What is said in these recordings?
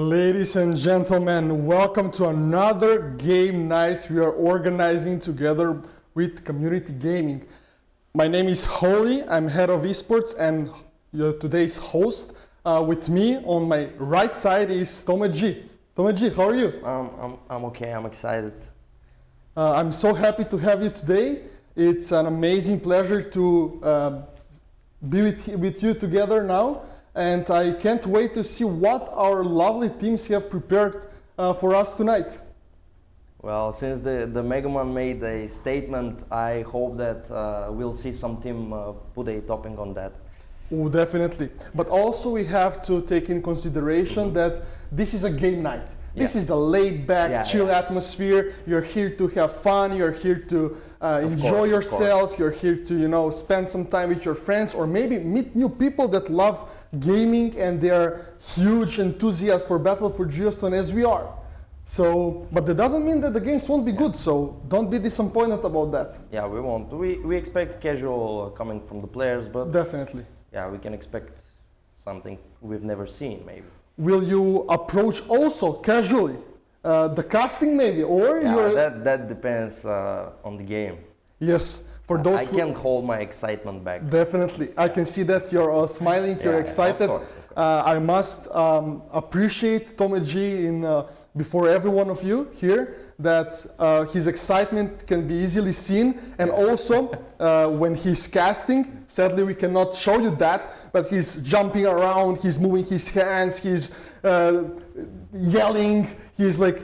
Ladies and gentlemen, welcome to another game night we are organizing together with Community Gaming. My name is Holly, I'm head of esports and today's host. With me on my right side is Tome G. Tome G, how are you? I'm okay, I'm excited. I'm so happy to have you today. It's an amazing pleasure to be with you together now. And I can't wait to see what our lovely teams have prepared for us tonight. Well, since the Mega Man made a statement, I hope that we'll see some team put a topping on that. Oh, definitely. But also we have to take in consideration that this is a game night. This is the laid-back, chill atmosphere. You're here to have fun. You're here to enjoy yourself. You're here to, spend some time with your friends, or maybe meet new people that love gaming and they're huge enthusiasts for Battle for Giostone as we are. So, but that doesn't mean that the games won't be good. So don't be disappointed about that. Yeah, we won't. We expect casual coming from the players, but definitely. Yeah, we can expect something we've never seen, maybe. Will you approach also casually the casting maybe, or that depends on the game. Yes, for those I can't hold my excitement back. Definitely, I can see that you're smiling, you're excited. Of course. I must appreciate Tome G before every one of you here that his excitement can be easily seen, and also when he's casting, sadly we cannot show you that, but he's jumping around, he's moving his hands, he's yelling, he's like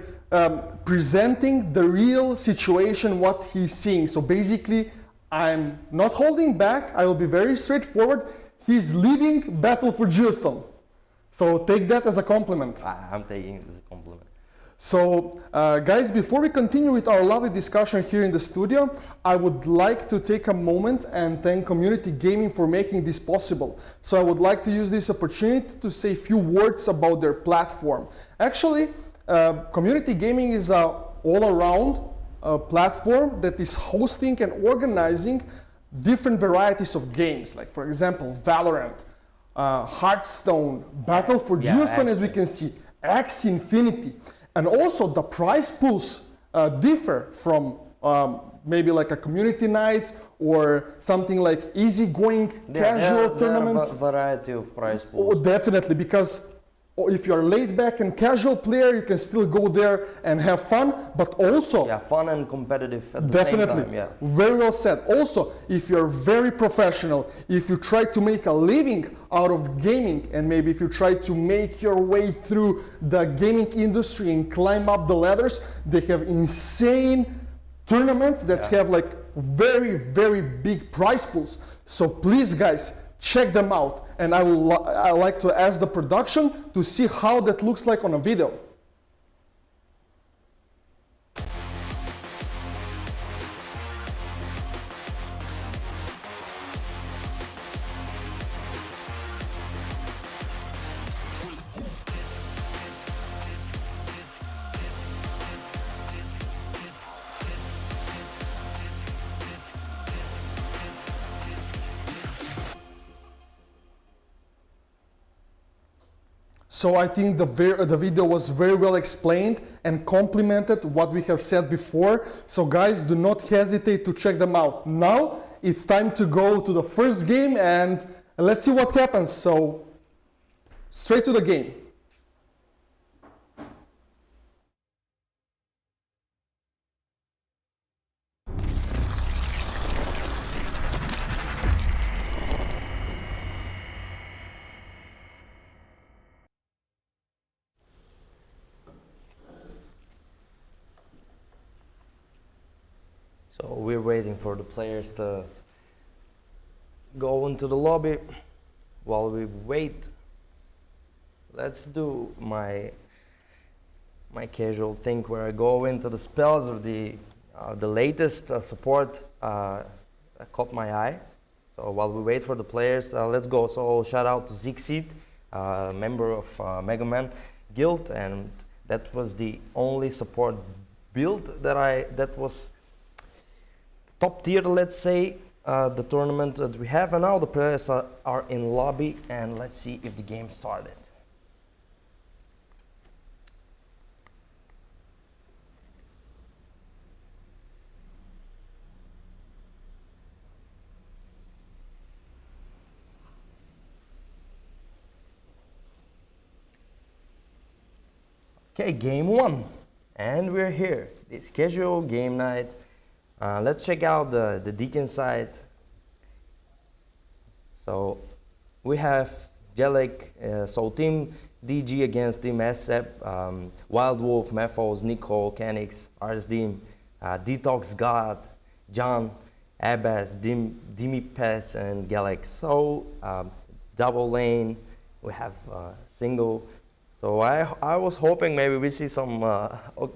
presenting the real situation, what he's seeing. So basically, I'm not holding back, I will be very straightforward. He's leading Battle for Giostone. So take that as a compliment. I'm taking it as a compliment. So guys, before we continue with our lovely discussion here in the studio, I would like to take a moment and thank Community Gaming for making this possible. So I would like to use this opportunity to say a few words about their platform. Actually, Community Gaming is an all-around platform that is hosting and organizing different varieties of games, like for example, Valorant, Hearthstone, Battle for Giostone, as we can see, Axie Infinity. And also the prize pools differ from maybe like a community nights or something like easygoing casual tournaments. There are a variety of prize pools. Oh, definitely, because if you're laid back and casual player, you can still go there and have fun, but also fun and competitive at the same time. Very well said. Also, if you're very professional, if you try to make a living out of gaming, and maybe if you try to make your way through the gaming industry and climb up the ladders, they have insane tournaments that have like very, very big prize pools. So please, guys, check them out. And I like to ask the production to see how that looks like on a video. So I think the video was very well explained and complemented what we have said before. So guys, do not hesitate to check them out. Now it's time to go to the first game and let's see what happens. So straight to the game. So we're waiting for the players to go into the lobby. While we wait, let's do my casual thing where I go into the spells of the latest support caught my eye. So while we wait for the players, let's go. So shout out to Zigseed, member of Mega Man Guild, and that was the only support build that was top tier, let's say, the tournament that we have. And now the players are in lobby, and let's see if the game started. Okay, game one, and we're here. This casual game night. Let's check out the Deacon side. So we have Jellic, so Team DG against Team SEP, Wild Wolf, Mephos, Nico, Canix, RSDim, Detox God, John, Abbas, Dimi Pes, and Galax. So double lane, we have single. So I was hoping maybe we see some,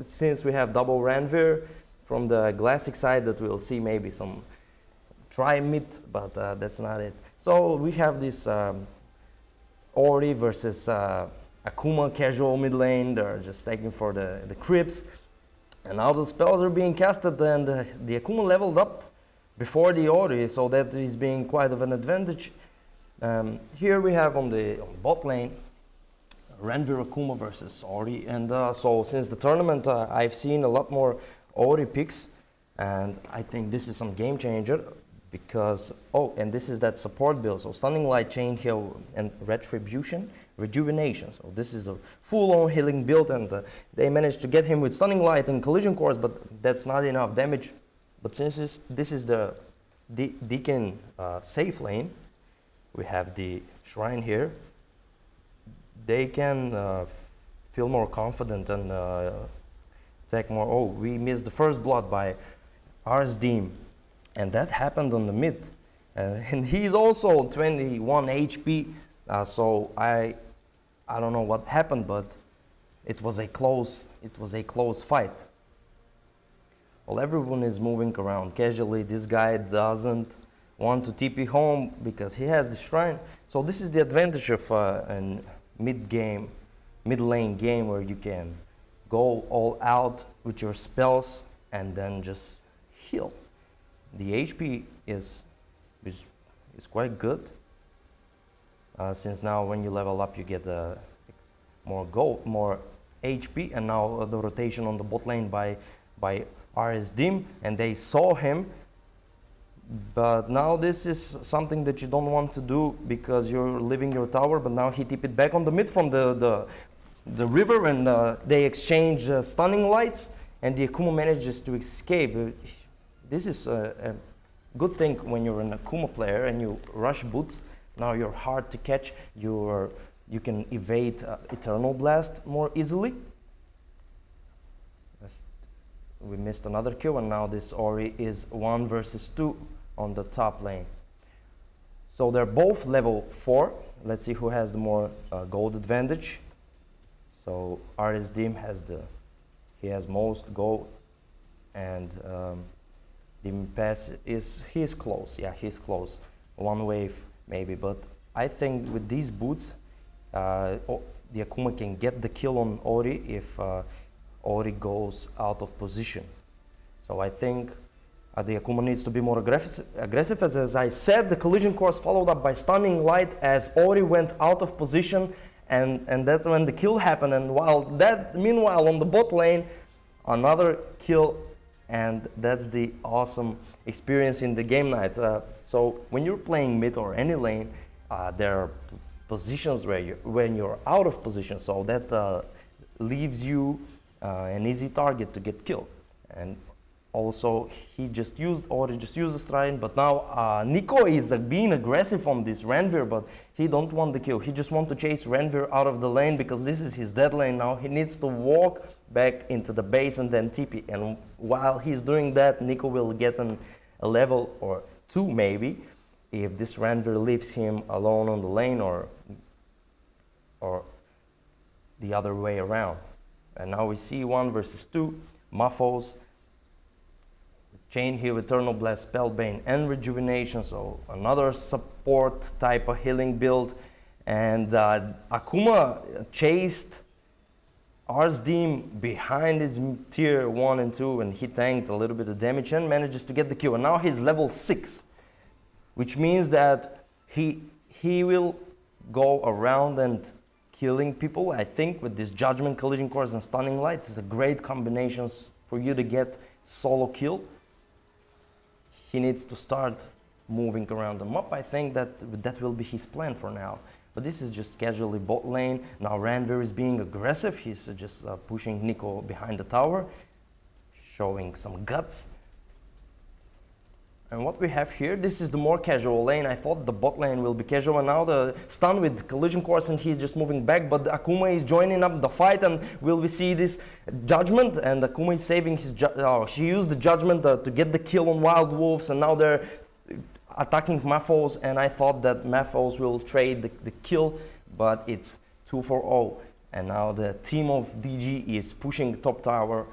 since we have double Ranvir from the Classic side, that we'll see maybe some tri-mid, but that's not it. So we have this Ori versus Akuma casual mid lane. They're just taking for the creeps. And now the spells are being casted, and the Akuma leveled up before the Ori, so that is being quite of an advantage. Here we have on the bot lane, Ranvir Akuma versus Ori, and so since the tournament I've seen a lot more Ori picks, and I think this is some game changer because, oh, and this is that support build, so Stunning Light, Chain Heal, and Retribution, Rejuvenation. So this is a full-on healing build, and they managed to get him with Stunning Light and Collision Course, but that's not enough damage. But since this is the Deacon safe lane, we have the Shrine here. They can feel more confident and attack more. Oh, we missed the first blood by RSDim, and that happened on the mid. And he's also 21 HP, so I don't know what happened, but it was a close fight. Well, everyone is moving around casually. This guy doesn't want to TP home because he has the Shrine. So this is the advantage of an mid lane game where you can go all out with your spells and then just heal. The HP is quite good, since now when you level up you get more gold, more HP, and now the rotation on the bot lane by RSDim, and they saw him. But now this is something that you don't want to do because you're leaving your tower, but now he tipped it back on the mid from the river, and they exchange Stunning Lights, and the Akuma manages to escape. This is a good thing when you're an Akuma player and you rush boots. Now you're hard to catch, you can evade Eternal Blast more easily. We missed another kill, and now this Ori is 1 versus 2 on the top lane. So they're both level 4. Let's see who has the more gold advantage. So RSDim he has most gold, and Dim Pass he's close. Yeah, he's close. One wave maybe, but I think with these boots, the Akuma can get the kill on Ori if Ori goes out of position. So I think the Akuma needs to be more aggressive. As I said, the Collision Course followed up by Stunning Light as Ori went out of position, and that's when the kill happened. And meanwhile on the bot lane, another kill, and that's the awesome experience in the game night. So when you're playing mid or any lane, there are positions when you're out of position, so that leaves you an easy target to get killed. And also Ori just used the Shrine, but now Nico is being aggressive on this Ranvir, but he don't want the kill. He just wants to chase Ranvir out of the lane because this is his dead lane now. He needs to walk back into the base and then TP, and while he's doing that, Nico will get a level or 2 maybe if this Ranvir leaves him alone on the lane, or the other way around. And now we see 1 versus 2, Muffles, Chain Heal, Eternal Blast, Spellbane, and Rejuvenation, so another support type of healing build. And Akuma chased RSDim behind his tier 1 and 2, and he tanked a little bit of damage and manages to get the kill. And now he's level 6, which means that he will go around and killing people. I think with this Judgment, Collision Course, and Stunning Light is a great combination for you to get solo kill. He needs to start moving around the map. I think that will be his plan for now. But But this is just casually bot lane. Now Ranveer is being aggressive. He's just pushing Nico behind the tower, showing some guts. And what we have here, this is the more casual lane. I thought the bot lane will be casual, and now the stun with collision course, and he's just moving back, but Akuma is joining up the fight, and will we see this judgment? And Akuma is saving his, she used the judgment to get the kill on Wild Wolves, and now they're attacking Maphos, and I thought that Maphos will trade the kill, but it's 2-4-0. And now the team of DG is pushing the top tower,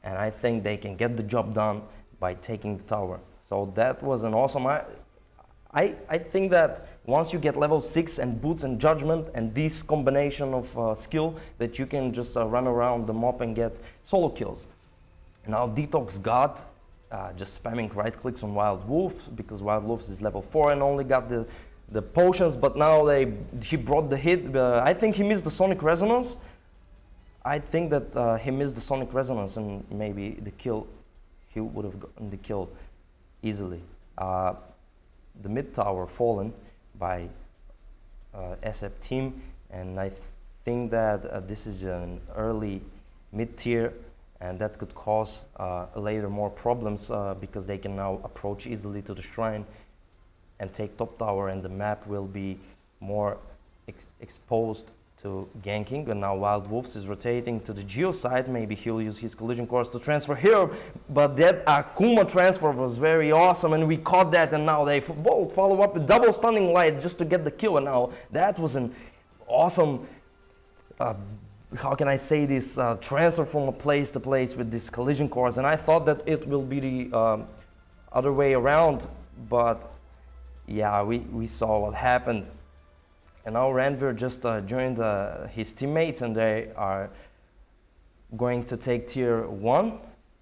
and I think they can get the job done by taking the tower. So that was an awesome. I think that once you get level 6 and boots and judgment and this combination of skill, that you can just run around the map and get solo kills. Now Detox God just spamming right clicks on Wild Wolf, because Wild Wolf is level 4 and only got the potions, but now he brought the hit. I think he missed the Sonic Resonance. I think that he missed the Sonic Resonance, and maybe the kill, he would have gotten the kill easily. The mid tower fallen by SF team, and I think that this is an early mid tier, and that could cause later more problems because they can now approach easily to the shrine and take top tower, and the map will be more exposed to ganking. And now Wild Wolves is rotating to the Geo side. Maybe he'll use his collision course to transfer here, but that Akuma transfer was very awesome, and we caught that, and now they both follow up with double stunning light just to get the kill. And now that was an awesome, how can I say this, transfer from a place to place with this collision course. And I thought that it will be the other way around, but yeah, we saw what happened. And now Ranveer just joined his teammates, and they are going to take tier 1.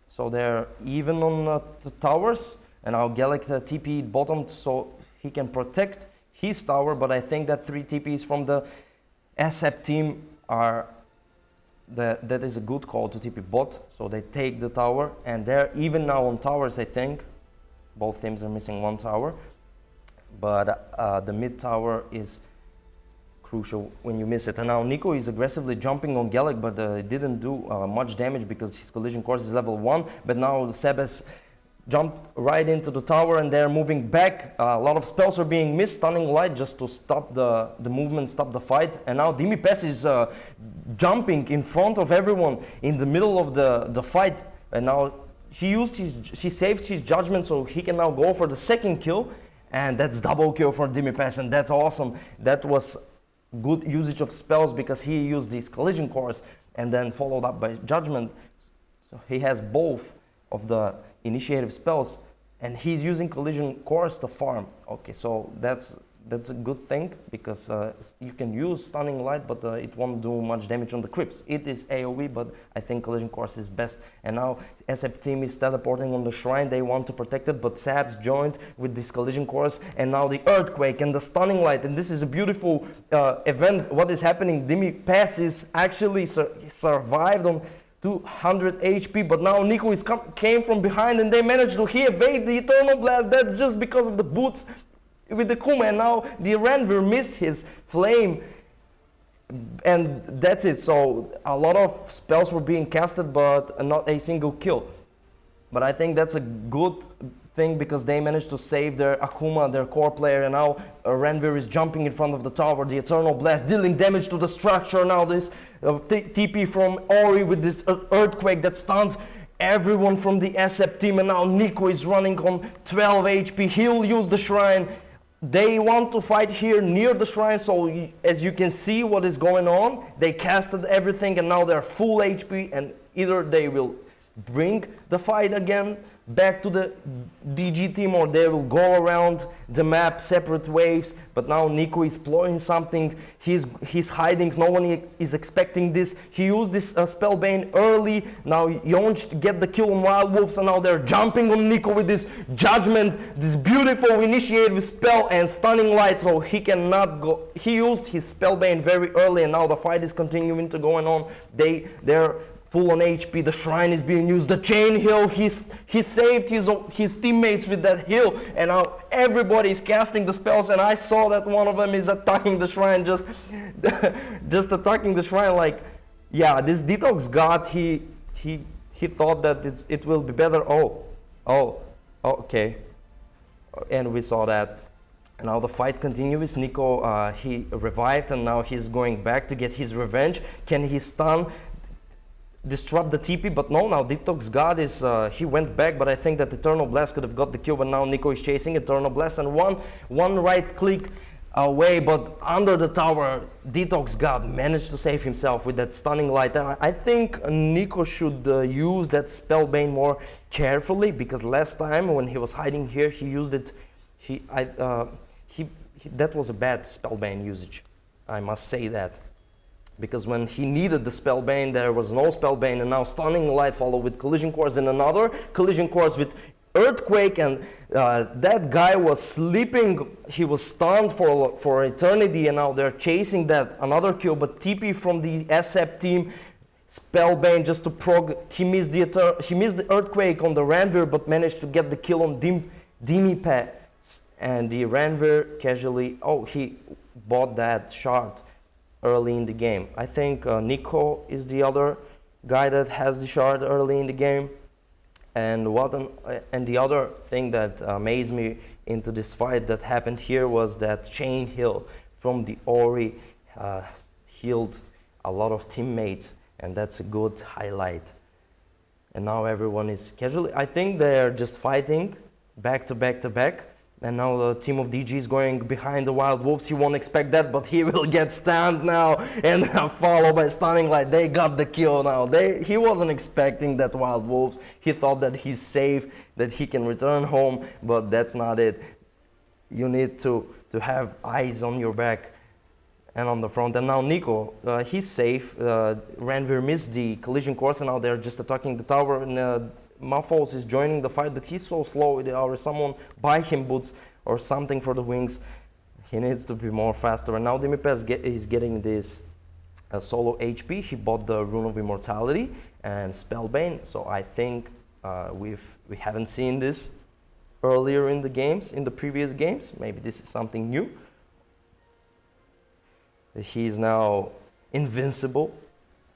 So they're even on the towers. And now Gallic TP bottom so he can protect his tower. But I think that 3 TPs from the SF team are, that is a good call to TP bot. So they take the tower, and they're even now on towers, I think. Both teams are missing 1 tower. But the mid tower is crucial when you miss it. And now Nico is aggressively jumping on Gallic, but it didn't do much damage because his collision course is level 1. But now Seb has jumped right into the tower, and they're moving back. A lot of spells are being missed, stunning light just to stop the movement, stop the fight. And now Dimi Pass is jumping in front of everyone in the middle of the fight. And now he saved his judgment, so he can now go for the 2nd kill. And that's double kill for Dimi Pass, and that's awesome. That was good usage of spells because he used his collision course and then followed up by judgment. So he has both of the initiative spells, and he's using collision course to farm. Okay, so that's a good thing, because you can use stunning light, but it won't do much damage on the creeps. It is AoE, but I think collision course is best. And now SF team is teleporting on the shrine. They want to protect it, but Sab's joined with this collision course, and now the earthquake and the stunning light. And this is a beautiful event. What is happening? Dimi Pass is actually survived on 200 HP, but now Nico came from behind, and they managed to evade the Eternal Blast. That's just because of the boots with the Kuma, and now the Ranveer missed his flame, and that's it. So a lot of spells were being casted, but not a single kill. But I think that's a good thing, because they managed to save their Akuma, their core player, and now Ranveer is jumping in front of the tower, the Eternal Blast, dealing damage to the structure. Now this TP from Ori with this earthquake that stuns everyone from the SF team, and now Nico is running on 12 HP. He'll use the shrine. They want to fight here near the shrine, so as you can see what is going on, they casted everything, and now they're full HP, and either they will bring the fight again back to the DG team, or they will go around the map separate waves. But now Nico is plotting something. He's hiding. No one is expecting this. He used this spellbane early. Now Yonch get the kill on Wild Wolves, and now they're jumping on Nico with this judgment, this beautiful initiative spell and stunning light, so he cannot go. He used his spellbane very early, and now the fight is continuing to going on. They're full on HP. The shrine is being used. The chain heal. He saved his teammates with that heal, and now everybody is casting the spells. And I saw that one of them is attacking the shrine, just attacking the shrine. Like, yeah, this Detox God, he thought that it will be better. Okay, and we saw that. And now the fight continues. Nico, he revived, and now he's going back to get his revenge. Can he stun, disrupt the TP? But no, now Detox God is, he went back, but I think that Eternal Blast could have got the kill, but now Nico is chasing Eternal Blast, and one right click away, but under the tower, Detox God managed to save himself with that stunning light. And I think Nico should use that Spellbane more carefully, because last time when he was hiding here, he used it, that was a bad Spellbane usage, I must say that. Because when he needed the Spellbane, there was no Spellbane, and now Stunning Light followed with Collision Course and another Collision Course with Earthquake, and that guy was sleeping. He was stunned for eternity, and now they're chasing that another kill, but TP from the SF team, Spellbane just to prog. He missed the Earthquake on the Ranveer, but managed to get the kill on Dimipe. And the Ranveer casually, he bought that shard early in the game. I think Nico is the other guy that has the shard early in the game. And the other thing that amazed me into this fight that happened here was that chain heal from the Ori healed a lot of teammates, and that's a good highlight. And now everyone is casually, I think they're just fighting back to back to back. And now the team of DG is going behind the Wild Wolves. He won't expect that, but he will get stunned now and followed by Stunning Light. They got the kill now. He wasn't expecting that Wild Wolves. He thought that he's safe, that he can return home, but that's not it. You need to have eyes on your back and on the front. And now Nico, he's safe. Ranveer missed the collision course, and now they're just attacking the tower. And Muffles is joining the fight, but he's so slow. Or someone buy him boots or something for the wings. He needs to be more faster. And now Dimipes is getting this solo HP. He bought the Rune of Immortality and Spellbane. So I think we haven't seen this earlier in the games, in the previous games. Maybe this is something new. He's now invincible,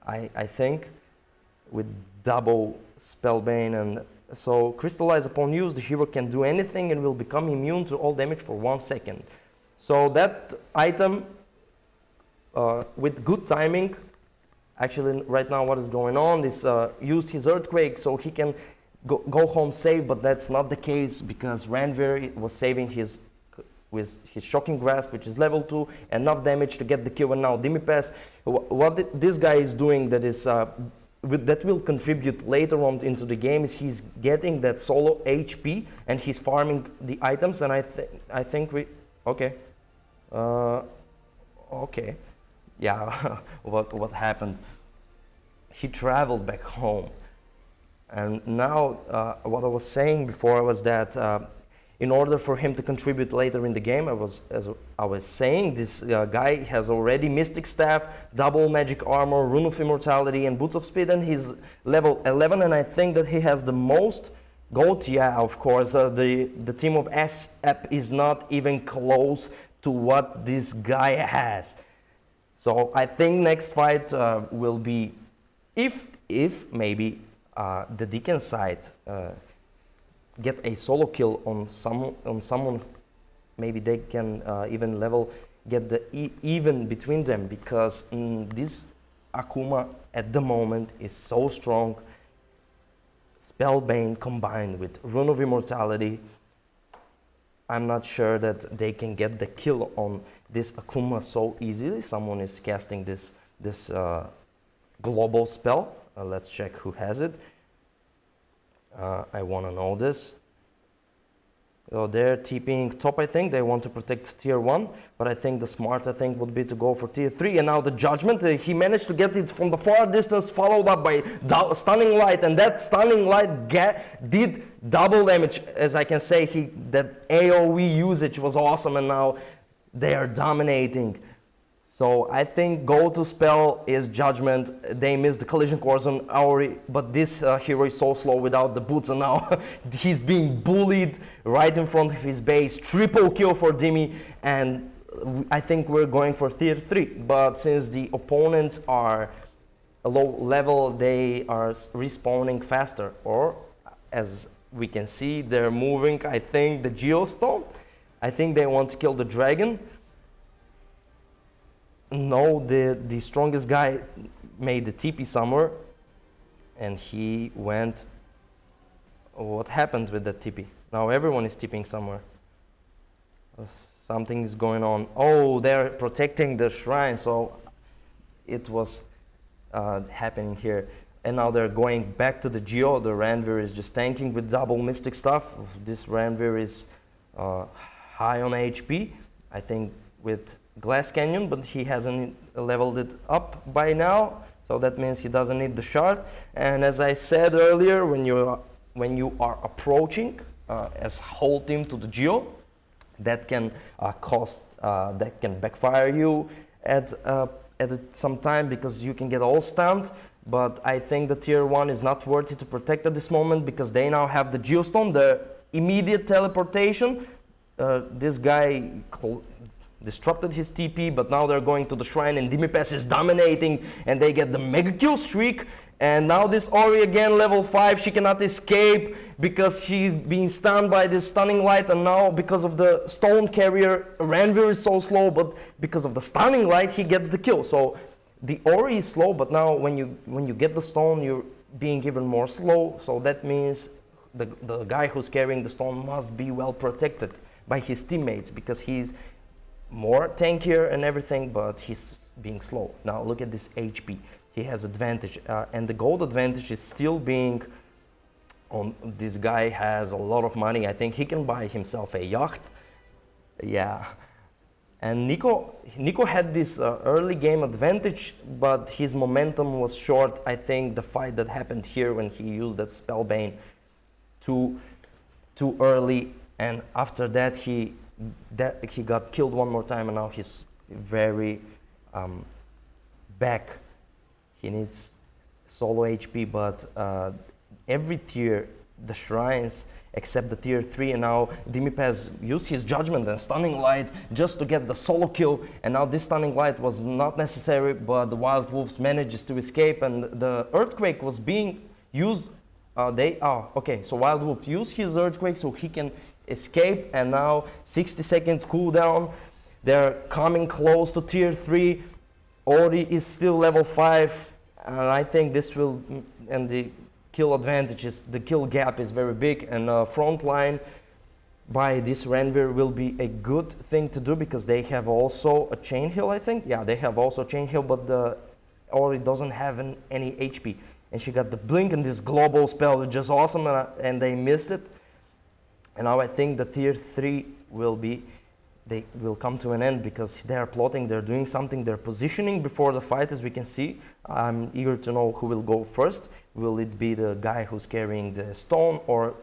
I think, with double Spellbane, and so Crystallize upon use, the hero can do anything and will become immune to all damage for 1 second. So that item, with good timing, actually right now what is going on is used his Earthquake so he can go home safe, but that's not the case because Ranveer was saving with his Shocking Grasp, which is level 2, enough damage to get the kill. And now Dimipes, what this guy is doing that is that will contribute later on into the game is he's getting that solo HP and he's farming the items. And I think we okay, yeah. what happened? He traveled back home, and now what I was saying before was that in order for him to contribute later in the game, as I was saying, this guy has already Mystic Staff, double Magic Armor, Rune of Immortality, and Boots of Speed, and he's level 11, and I think that he has the most gold. Yeah, of course, the team of SF is not even close to what this guy has. So I think next fight will be, if maybe the Deacon side get a solo kill on someone, maybe they can even get the even between them, because this Akuma at the moment is so strong. Spellbane combined with Rune of Immortality, I'm not sure that they can get the kill on this Akuma so easily. Someone is casting this global spell. Let's check who has it. I want to know this. So they're TPing top, I think. They want to protect tier 1, but I think the smart, would be to go for tier 3. And now the Judgment, he managed to get it from the far distance, followed up by Stunning Light, and that Stunning Light did double damage, as I can say. That AoE usage was awesome, and now they are dominating. So I think go-to spell is Judgment. They missed the collision course on Auri, but this hero is so slow without the boots, and now he's being bullied right in front of his base. Triple kill for Dimi, and I think we're going for tier 3. But since the opponents are a low level, they are respawning faster, or as we can see, they're moving, I think, the Geostone. I think they want to kill the dragon. No, the strongest guy made the TP somewhere, and he went. What happened with that TP? Now everyone is TPing somewhere. Something is going on. Oh, they're protecting the shrine, so it was happening here. And now they're going back to the Geo. The Ranveer is just tanking with double mystic stuff. This Ranveer is high on HP, I think, with Glass Canyon, but he hasn't leveled it up by now, so that means he doesn't need the shard. And as I said earlier, when you are approaching as whole team to the Geo, that can that can backfire you at some time, because you can get all stunned. But I think the tier 1 is not worthy to protect at this moment, because they now have the Geostone, the immediate teleportation. This guy disrupted his TP, but now they're going to the shrine, and Dimipass is dominating, and they get the mega kill streak. And now this Ori again, level 5, she cannot escape because she's being stunned by this stunning light, and now because of the stone carrier, Ranveer is so slow, but because of the stunning light, he gets the kill. So the Ori is slow, but now when you get the stone, you're being even more slow. So that means the guy who's carrying the stone must be well protected by his teammates, because he's more tankier and everything, but he's being slow. Now look at this HP. He has advantage, and the gold advantage is still being on. This guy has a lot of money. I think he can buy himself a yacht. Yeah. And Nico had this early game advantage, but his momentum was short. I think the fight that happened here when he used that Spellbane too early, and after that he got killed one more time, and now he's very back. He needs solo HP, but every tier, the shrines, except the tier 3, and now Dimipass used his Judgment and Stunning Light just to get the solo kill, and now this Stunning Light was not necessary, but the Wild Wolves manages to escape, and the Earthquake was being used. Okay, so Wild Wolf used his Earthquake so he can escape, and now 60 seconds cooldown. They're coming close to tier 3. Ori is still level 5, and I think this will, and the kill advantages, the kill gap is very big, and front line by this Ranveer will be a good thing to do, because they have also a chain heal, I think. Yeah, they have also chain heal, but the Ori doesn't have any HP, and she got the blink, and this global spell is just awesome, and they missed it. And now I think the tier 3 will be, they will come to an end, because they are plotting, they're doing something, they're positioning before the fight, as we can see. I'm eager to know who will go first. Will it be the guy who's carrying the stone, or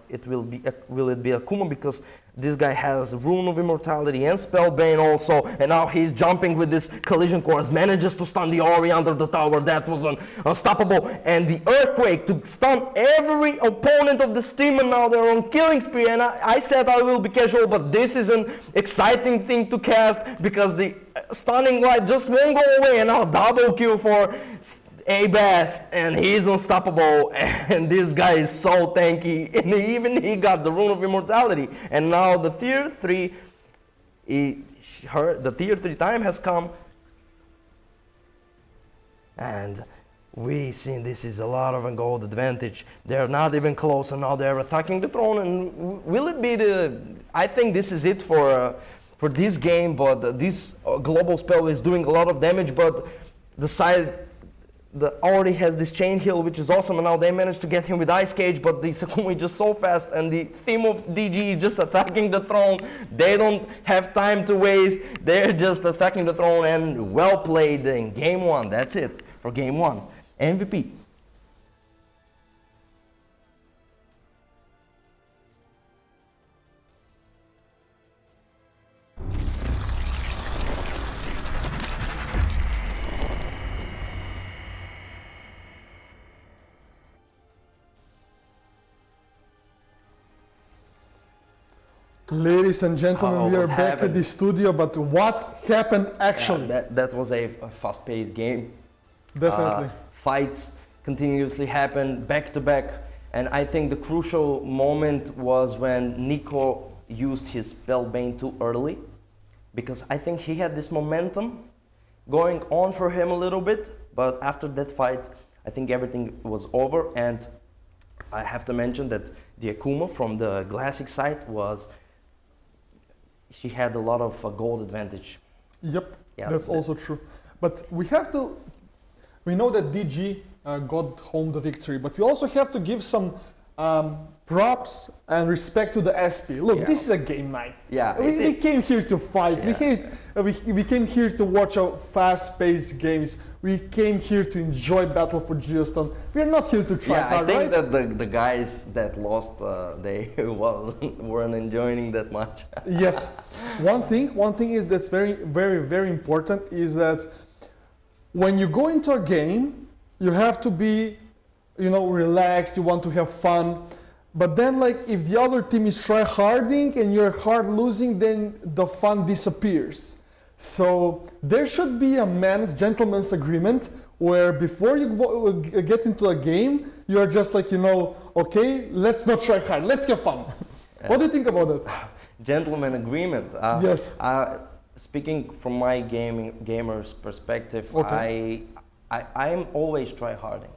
will it be Akuma, because this guy has Rune of Immortality and Spellbane also, and now he's jumping with this collision course, manages to stun the Ori under the tower. That was unstoppable, and the Earthquake to stun every opponent of this team, and now they're on killing spree. And I said I will be casual, but this is an exciting thing to cast, because the Stunning Light just won't go away, and now double kill for A-Bass, and he's unstoppable, and this guy is so tanky, and he got the Rune of Immortality. And now the tier 3, the tier 3 time has come, and we see this is a lot of a gold advantage. They're not even close, and now they're attacking the throne. And will it be I think this is it for this game, but this global spell is doing a lot of damage, but the side already has this chain heal, which is awesome, and now they managed to get him with Ice Cage, but the Sakumi is just so fast, and the theme of DG is just attacking the throne. They don't have time to waste, they're just attacking the throne, and well played in game 1. That's it for game 1. MVP. Ladies and gentlemen, we are back at the studio, but what happened actually? That was a fast-paced game. Definitely. Fights continuously happened back to back, and I think the crucial moment was when Nico used his Spellbane too early, because I think he had this momentum going on for him a little bit, but after that fight, I think everything was over, and I have to mention that the Akuma from the Classic side she had a lot of gold advantage. Yep, Yeah, that's also true. But we know that DG got home the victory, but we also have to give some props and respect to the SP. Look, this is a game night. Yeah, we came here to fight. Yeah. We came here to watch our fast-paced games. We came here to enjoy Battle for Giostone. We are not here to try hard, I think right? that the guys that lost, they weren't enjoying that much. Yes. One thing is that's very important is that when you go into a game, you have to be, relaxed. You want to have fun. But then, like, if the other team is try-harding and you're hard losing, then the fun disappears. So there should be a gentleman's agreement where before you get into a game, you're just like, okay, let's not try hard, let's have fun. What do you think about that? Gentleman agreement. Yes. Speaking from my gamer's perspective, okay. I'm always try-harding.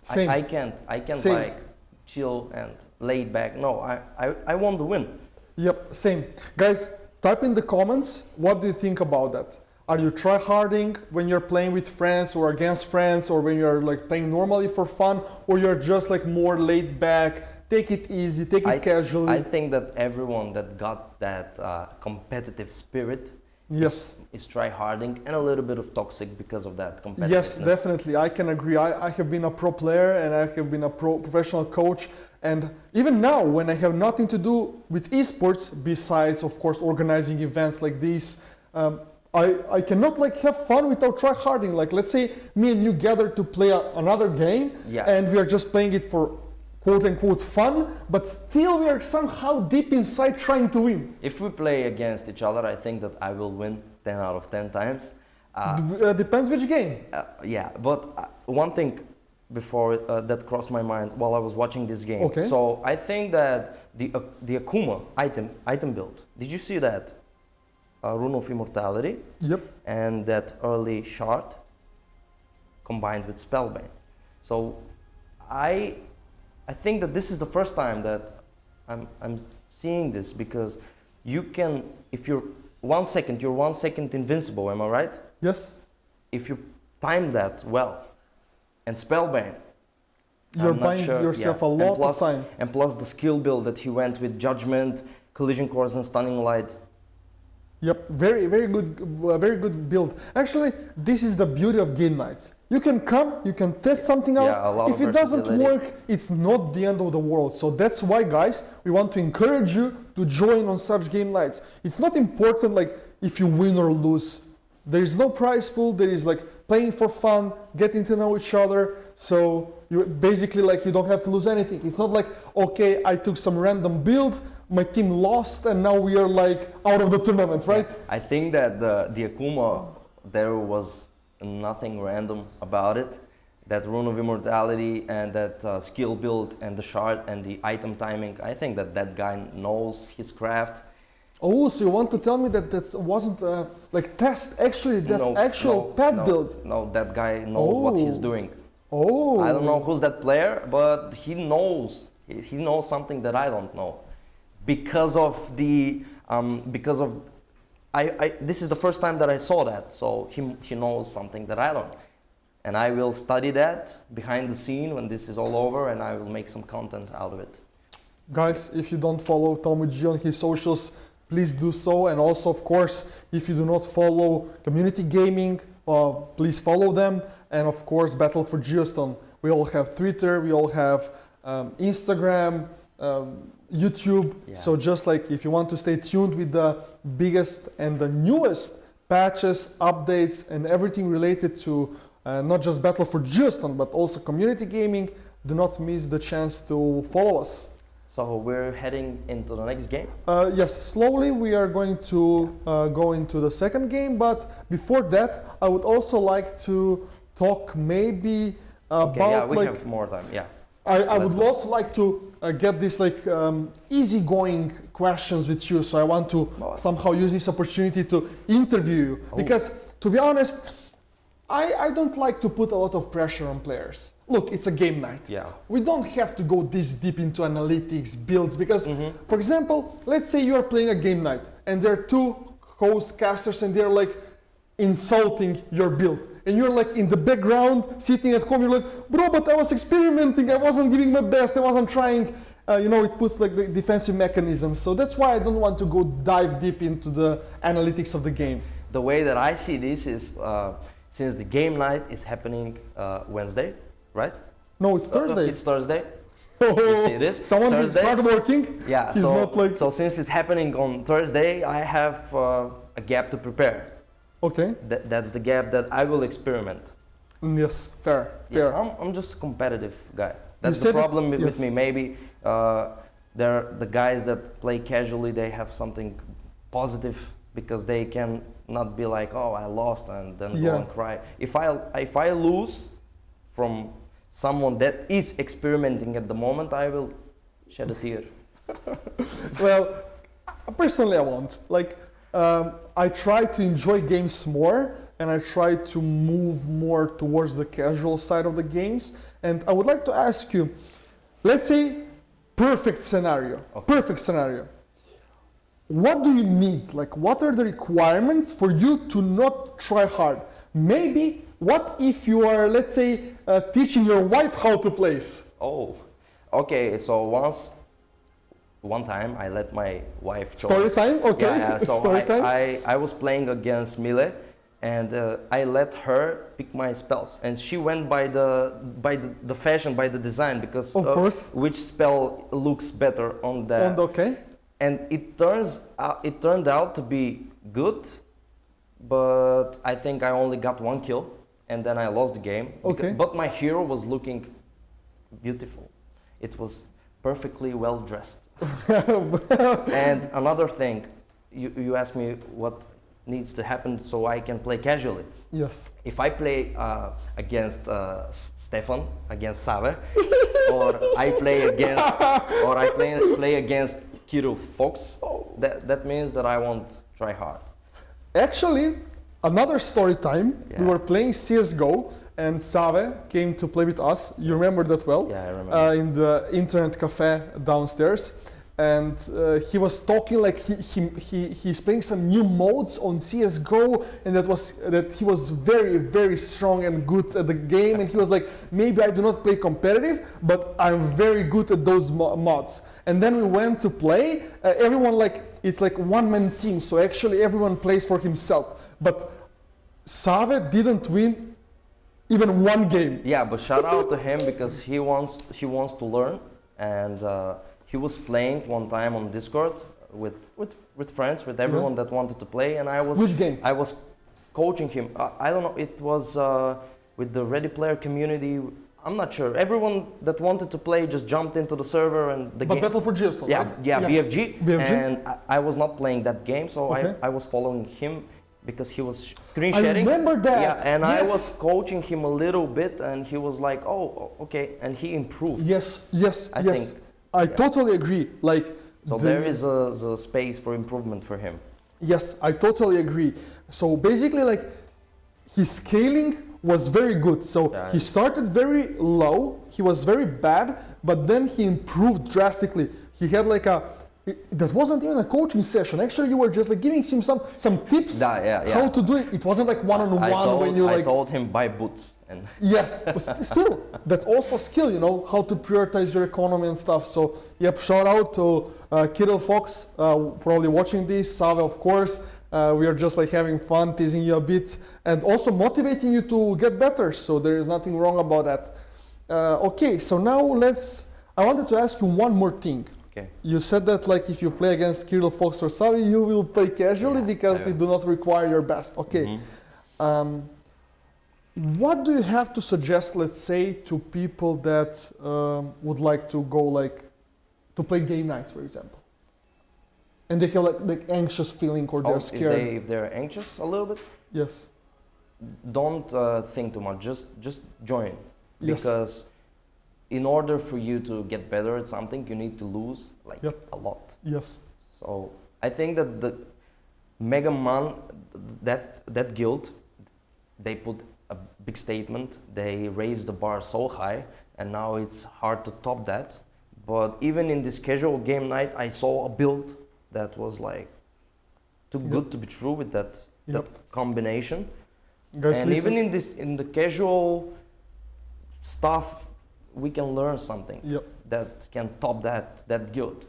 Same. I can't Same. like chill and laid back. No, I want to win. Yep, same. Guys, type in the comments, what do you think about that? Are you try-harding when you're playing with friends or against friends, or when you're like playing normally for fun, or you're just like more laid back, take it easy, take it casually? I think that everyone that got that competitive spirit yes, is try-harding and a little bit of toxic because of that competitiveness. Yes, definitely. I can agree. I have been a pro player and I have been a professional coach. And even now, when I have nothing to do with esports, besides, of course, organizing events like this, I cannot like have fun without try-harding. Like, let's say me and you gather to play another game, and we are just playing it for quote-unquote fun, but still we are somehow deep inside trying to win. If we play against each other, I think that I will win 10 out of 10 times. Depends which game. Yeah, but one thing before that crossed my mind while I was watching this game. Okay. So I think that the Akuma item build, did you see that? Rune of Immortality. Yep. And that early shard combined with Spellbane. So I think that this is the first time that I'm seeing this, because you can, if you're 1 second, you're 1 second invincible, am I right? Yes. If you time that well, and Spellbane, you're buying yourself a lot of time. And plus the skill build that he went with Judgment, Collision Course and Stunning Light. Yep, very good build. Actually, this is the beauty of game nights. You can come, you can test something out. Yeah, a lot if of it doesn't versatility. work, it's not the end of the world. So that's why, guys, we want to encourage you to join on such game nights. It's not important like if you win or lose. There is no prize pool. There is like playing for fun, getting to know each other. So you basically like you don't have to lose anything. It's not like, okay, I took some random build, my team lost, and now we are like out of the tournament, right? I think that the Akuma, there was nothing random about it. That Rune of Immortality and that skill build and the shard and the item timing, I think that that guy knows his craft. Oh, so you want to tell me that that wasn't like test? Actually, that's actual pet build. No, that guy knows what he's doing. Oh. I don't know who's that player, but he knows. He knows something that I don't know. Because of the this is the first time that I saw that, so he knows something that I don't, and I will study that behind the scene when this is all over, and I will make some content out of it. Guys, if you don't follow Tommy G on his socials, please do so, and also, of course, if you do not follow Community Gaming, please follow them, and of course, Battle for Giostone. We all have Twitter, we all have Instagram. YouTube. Yeah. So just like if you want to stay tuned with the biggest and the newest patches, updates, and everything related to not just Battle for Giostone, but also community gaming, do not miss the chance to follow us. So we're heading into the next game. Yes, slowly we are going to go into the second game, but before that, I would also like to talk maybe Okay, yeah, about we like have more time. Yeah. I would go. also like to get this like easygoing questions with you. So I want to somehow use this opportunity to interview you because, to be honest, I don't like to put a lot of pressure on players. Look, it's a game night. Yeah. We don't have to go this deep into analytics, builds, because, for example, let's say you're playing a game night and there are two host casters and they're like insulting your build. And you're like in the background, sitting at home, you're like, bro, but I was experimenting, I wasn't giving my best, I wasn't trying. You know, it puts like the defensive mechanism. So that's why I don't want to go dive deep into the analytics of the game. The way that I see this is, since the game night is happening Wednesday, right? No, it's Thursday. It's Thursday. Oh, You see this? someone is Thursday. hardworking. Yeah, He's not like... so since it's happening on Thursday, I have a gap to prepare. Okay. That's the gap that I will experiment. Yes, fair. Yeah, I'm just a competitive guy. That's said the problem it- with yes. me. Maybe they're the guys that play casually, they have something positive because they can not be like, oh, I lost and then go and cry. If I lose from someone that is experimenting at the moment, I will shed a tear. Well, personally, I won't. Like, I try to enjoy games more, and I try to move more towards the casual side of the games. And I would like to ask you, let's say, perfect scenario. Okay. Perfect scenario. What do you need? Like, what are the requirements for you to not try hard? Maybe, what if you are, let's say, teaching your wife how to play? Oh, okay. So one time I let my wife choose. Story time? Okay. Yeah, so Story time? I was playing against Mile, and I let her pick my spells, and she went by the fashion, by the design, because Of course. which spell looks better on the. And okay. And it turned out to be good, but I think I only got one kill, and then I lost the game. Okay. But my hero was looking beautiful. It was perfectly well dressed. And another thing, you asked me what needs to happen so I can play casually. Yes. If I play against Stefan, against Save, or I play against Kirill Fox, that means that I won't try hard. Actually, another story time, we Yeah. were playing CSGO and Save came to play with us. You remember that well? Yeah, I remember. In the internet cafe downstairs. And he was talking like he's playing some new modes on CSGO, and that he was very, very strong and good at the game. And he was like, maybe I do not play competitive, but I'm very good at those mods. And then we went to play. Everyone it's like one-man team, so actually everyone plays for himself. But Save didn't win even one game. Yeah, but shout out to him because he wants to learn, and he was playing one time on Discord with friends, with everyone that wanted to play, and I was. Which game? I was coaching him. I don't know. It was with the Ready Player community. I'm not sure. Everyone that wanted to play just jumped into the server and the game. But Battle for Giostone, Yeah, right? yeah, Yes. BFG. And I was not playing that game, so Okay. I was following him because he was screen I sharing. remember that. Yeah, and I Yes. was coaching him a little bit, and he was like, "Oh, okay," and he improved. Yes, yes, I yes. think, I totally agree. Like, So there is a space for improvement for him. Yes, I totally agree. So basically, like, his scaling was very good. So Yeah. he started very low, he was very bad, but then he improved drastically. He had like that wasn't even a coaching session. Actually, you were just like giving him some tips Yeah. how to do it. It wasn't like one-on-one when you I like. told him buy boots, and Yes, but still, that's also a skill, you know, how to prioritize your economy and stuff. So, yep, shout out to Kirill Fox, probably watching this, Save, of course. We are just like having fun, teasing you a bit, and also motivating you to get better. So there is nothing wrong about that. Okay, so now I wanted to ask you one more thing. okay. You said that like if you play against Kirill Fox or Save, you will play casually because I they will. do not require your best. Okay. What do you have to suggest, let's say, to people that would like to go like to play game nights, for example, and they have like anxious feeling or they're scared. If they're anxious a little bit, Yes. don't think too much. Just join, Yes. because in order for you to get better at something, you need to lose like Yep. a lot. Yes. So I think that the Mega Man, that guild, they put a big statement. They raised the bar so high, and now it's hard to top that. But even in this casual game night, I saw a build that was like too good to be true with that combination. Guys, and listen. even in the casual stuff, we can learn something Yep. that can top that guild.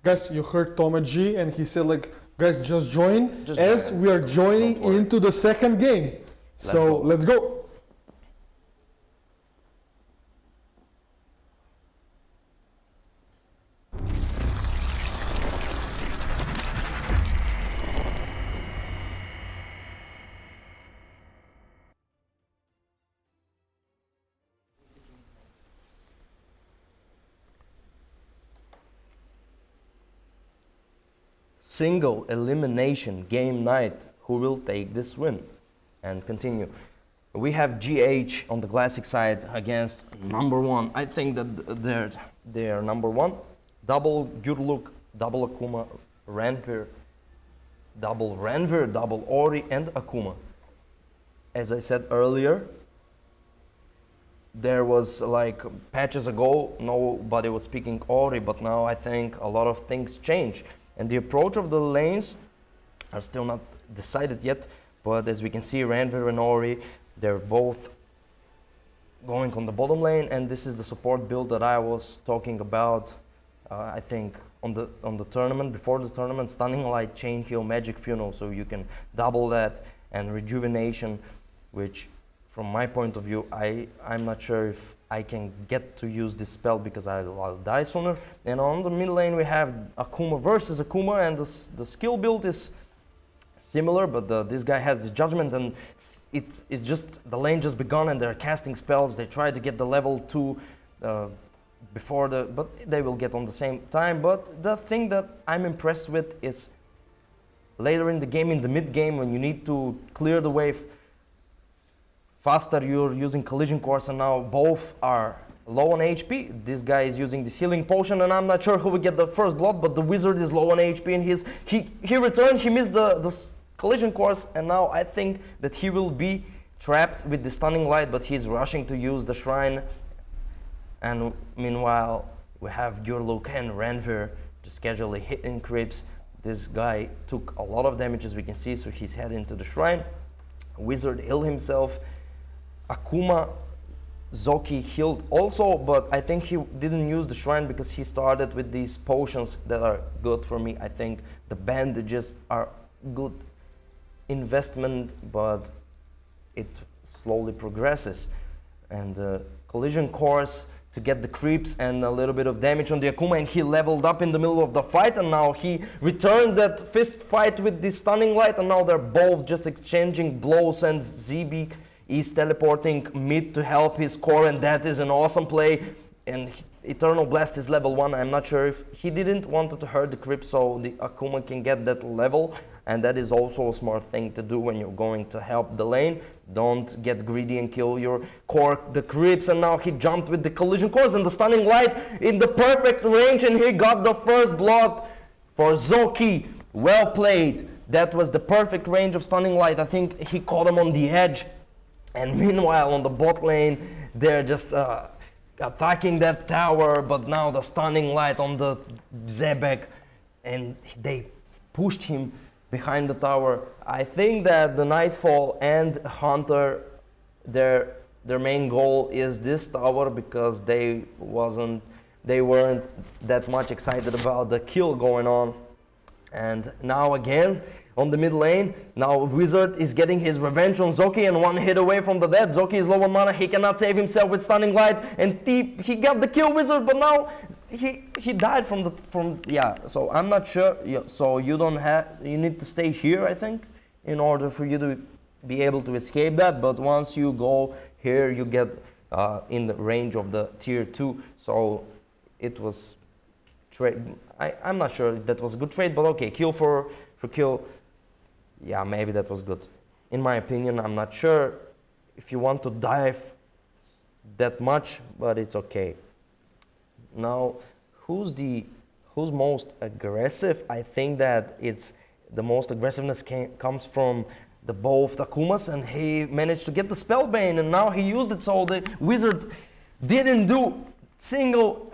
Guys, you heard Toma G, and he said like, guys, just join Just as join. we are joining Don't worry. into the second game. So let's go. Single elimination game night. Who will take this win? And continue. We have GH on the classic side against number one. I think that they're number one. Double Gurluk, double Akuma, Ranvir, double Ori, and Akuma. As I said earlier, there was like patches ago, nobody was speaking Ori, but now I think a lot of things change. And the approach of the lanes are still not decided yet, but as we can see, Ranvir and Ori, they're both going on the bottom lane, and this is the support build that I was talking about, I think, on the tournament, before the tournament, Stunning Light, Chain Heal, Magic Funnel, so you can double that, and Rejuvenation, which from my point of view, I'm not sure if I can get to use this spell because I'll die sooner. And on the mid lane we have Akuma versus Akuma, and the skill build is similar, but this guy has the judgment, and it's just the lane just begun and they're casting spells. They try to get the level 2 before but they will get on the same time. But the thing that I'm impressed with is later in the game, in the mid game, when you need to clear the wave faster, you're using collision course, and now both are low on HP. This guy is using this healing potion, and I'm not sure who will get the first blood, but the wizard is low on HP, and he returned, he missed the collision course, and now I think that he will be trapped with the stunning light, but he's rushing to use the shrine. And meanwhile, we have Gurluk and Ranvir just casually hitting creeps. This guy took a lot of damage, as we can see, so he's heading to the shrine. Wizard healed himself. Akuma, Zoki healed also, but I think he didn't use the shrine because he started with these potions that are good for me. I think the bandages are good investment, but it slowly progresses. And collision course to get the creeps and a little bit of damage on the Akuma, and he leveled up in the middle of the fight, and now he returned that fist fight with the stunning light, and now they're both just exchanging blows, and ZB is teleporting mid to help his core, and that is an awesome play. And Eternal Blast is level 1. I'm not sure if he didn't want to hurt the creep so the Akuma can get that level, and that is also a smart thing to do when you're going to help the lane. Don't get greedy and kill your core, the creeps. And now he jumped with the collision course and the stunning light in the perfect range, and he got the first blood for Zoki. Well played. That was the perfect range of stunning light. I think he caught him on the edge. And meanwhile, on the bot lane, they're just attacking that tower, but now the stunning light on the Zebek, and they pushed him behind the tower. I think that the Nightfall and Hunter, their main goal is this tower, because they weren't that much excited about the kill going on. And now again, on the mid lane, now Wizard is getting his revenge on Zoki, and one hit away from the death. Zoki is low on mana, he cannot save himself with stunning light, and he got the kill, Wizard, but now he died so I'm not sure. So you need to stay here, I think, in order for you to be able to escape that. But once you go here, you get in the range of the tier 2, so it was trade. I'm not sure if that was a good trade, but okay, kill for kill. Yeah, maybe that was good. In my opinion, I'm not sure if you want to dive that much, but it's okay. Now, who's most aggressive? I think that it's the most aggressiveness comes from the both Takumas, and he managed to get the Spellbane, and now he used it, so the wizard didn't do single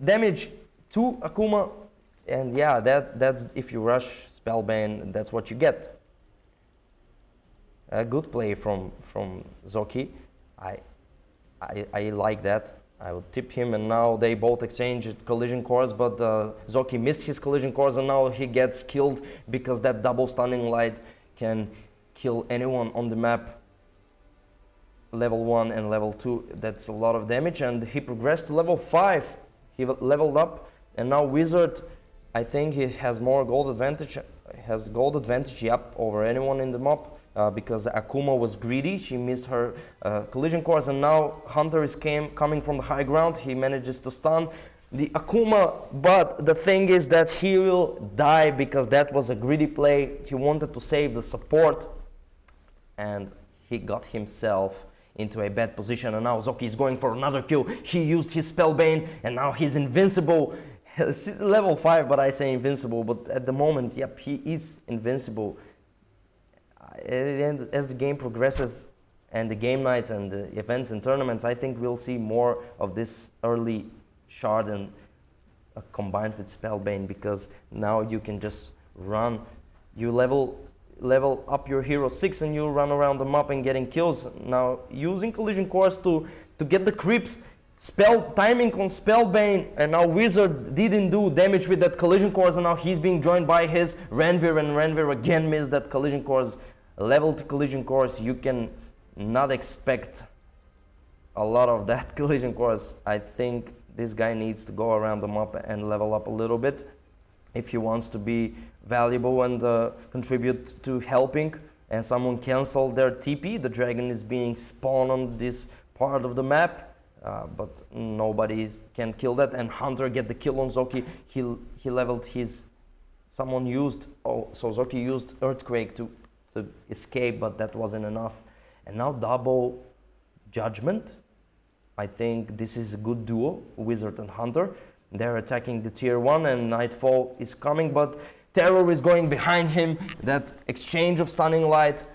damage to Akuma, and yeah, that's if you rush Spellbane, that's what you get. A good play from Zoki. I like that. I would tip him, and now they both exchange collision cores, but Zoki missed his collision cores, and now he gets killed because that double stunning light can kill anyone on the map. Level 1 and level 2, that's a lot of damage, and he progressed to level 5. He leveled up, and now Wizard, I think he has more gold advantage, over anyone in the map. Because Akuma was greedy, she missed her collision cores, and now Hunter is coming from the high ground. He manages to stun the Akuma, but the thing is that he will die because that was a greedy play. He wanted to save the support, and he got himself into a bad position, and now Zoki is going for another kill. He used his Spellbane, and now he's invincible. Level 5, but I say invincible, but at the moment, yep, he is invincible. And as the game progresses and the game nights and the events and tournaments, I think we'll see more of this early shard and combined with Spellbane, because now you can just run, you level up your hero 6 and you run around the map and getting kills. Now using collision cores to get the creeps, timing on Spellbane, and now Wizard didn't do damage with that collision cores, and now he's being joined by his Ranveer, and Ranveer again missed that collision cores. Level to collision cores, you can not expect a lot of that collision cores. I think this guy needs to go around the map and level up a little bit if he wants to be valuable and contribute to helping. And someone canceled their TP. The dragon is being spawned on this part of the map, but nobody can kill that. And Hunter get the kill on Zoki. He leveled his. Someone used. Oh, so Zoki used Earthquake to escape, but that wasn't enough. And now double Judgment. I think this is a good duo, Wizard and Hunter. They're attacking the tier 1, and Nightfall is coming, but Terror is going behind him. That exchange of stunning light,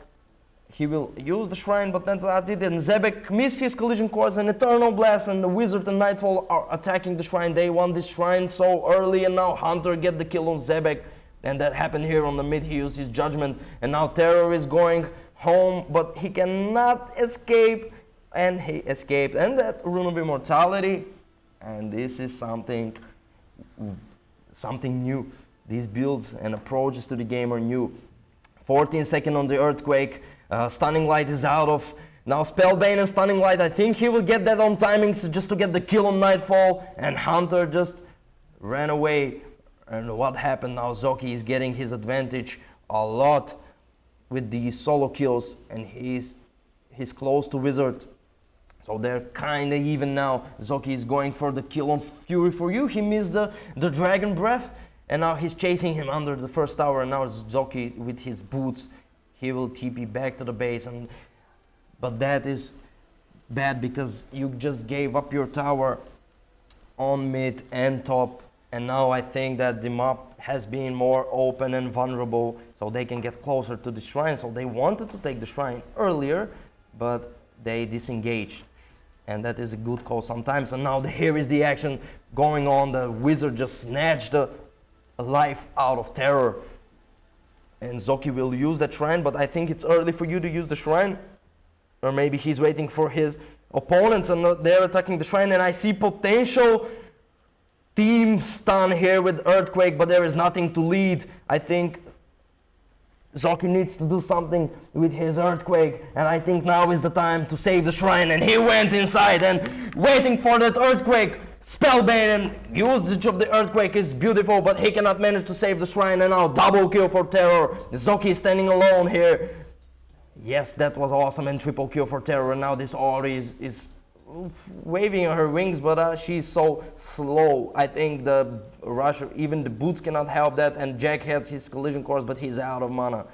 he will use the shrine, but then that did, and Zebek missed his collision cores, and Eternal Blast, and the Wizard and Nightfall are attacking the shrine. They won this shrine so early, and now Hunter get the kill on Zebek. And that happened here on the mid. He used his Judgment, and now Terror is going home, but he cannot escape, and he escaped. And that Rune of Immortality, and this is something new. These builds and approaches to the game are new. 14 seconds on the Earthquake. Stunning Light is out of. Now Spellbane and Stunning Light, I think he will get that on timings just to get the kill on Nightfall, and Hunter just ran away. And what happened now? Zoki is getting his advantage a lot with these solo kills, and he's close to Wizard. So they're kind of even now. Zoki is going for the kill on Fury for You. He missed the Dragon Breath, and now he's chasing him under the first tower. And now Zoki with his boots, he will TP back to the base. But that is bad because you just gave up your tower on mid and top. And now I think that the map has been more open and vulnerable, so they can get closer to the shrine. So they wanted to take the shrine earlier, but they disengaged. And that is a good call sometimes. And now here is the action going on. The Wizard just snatched the life out of Terror. And Zoki will use that shrine, but I think it's early for you to use the shrine. Or maybe he's waiting for his opponents, and they're attacking the shrine. And I see potential team stun here with Earthquake, but there is nothing to lead. I think Zoki needs to do something with his Earthquake, and I think now is the time to save the shrine. And he went inside and waiting for that Earthquake. Spellbane and usage of the Earthquake is beautiful, but he cannot manage to save the shrine. And now double kill for Terror. Zoki is standing alone here. Yes, that was awesome, and triple kill for Terror. And now this Ori is waving her wings, but she's so slow. I think the rush, even the boots cannot help that, and Jack has his collision course, but he's out of mana.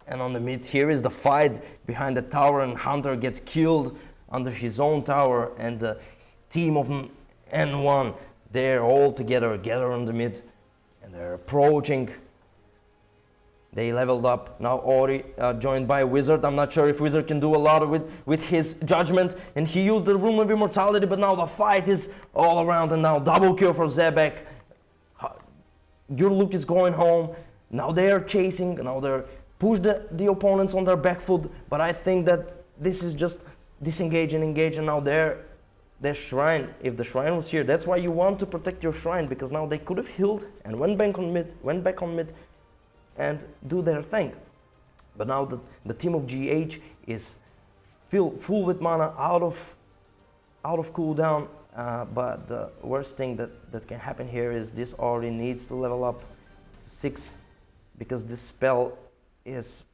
And on the mid, here is the fight behind the tower, and Hunter gets killed under his own tower, and the team of N1, they're all together on the mid, and they're approaching. They leveled up. Now Ori joined by Wizard. I'm not sure if Wizard can do a lot with his judgment, and he used the Rune of Immortality, but now the fight is all around, and now double kill for Zebek. Your Luke is going home. Now they are chasing, now they're push the opponents on their back foot, but I think that this is just disengage and engage, and now their shrine, if the shrine was here, that's why you want to protect your shrine, because now they could have healed and went back on mid and do their thing. But now the team of GH is full with mana, out of cooldown, but the worst thing that can happen here is this already needs to level up to 6, because this spell is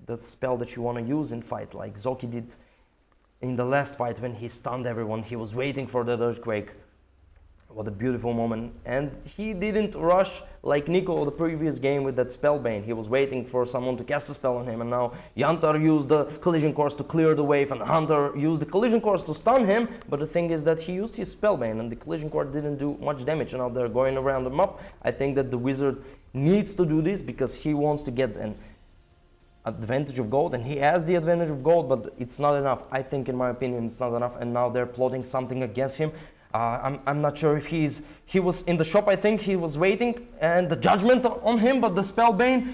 the spell that you want to use in fight, like Zoki did in the last fight when he stunned everyone. He was waiting for that earthquake. What a beautiful moment. And he didn't rush like Nico the previous game with that spellbane. He was waiting for someone to cast a spell on him, and now Yantar used the collision course to clear the wave, and Hunter used the collision course to stun him, but the thing is that he used his spellbane and the collision course didn't do much damage, and now they're going around the map. I think that the Wizard needs to do this because he wants to get an advantage of gold, and he has the advantage of gold, but it's not enough. I think, in my opinion, it's not enough, and now they're plotting something against him. I'm not sure if he was in the shop. I think he was waiting and the judgment on him, but the spellbane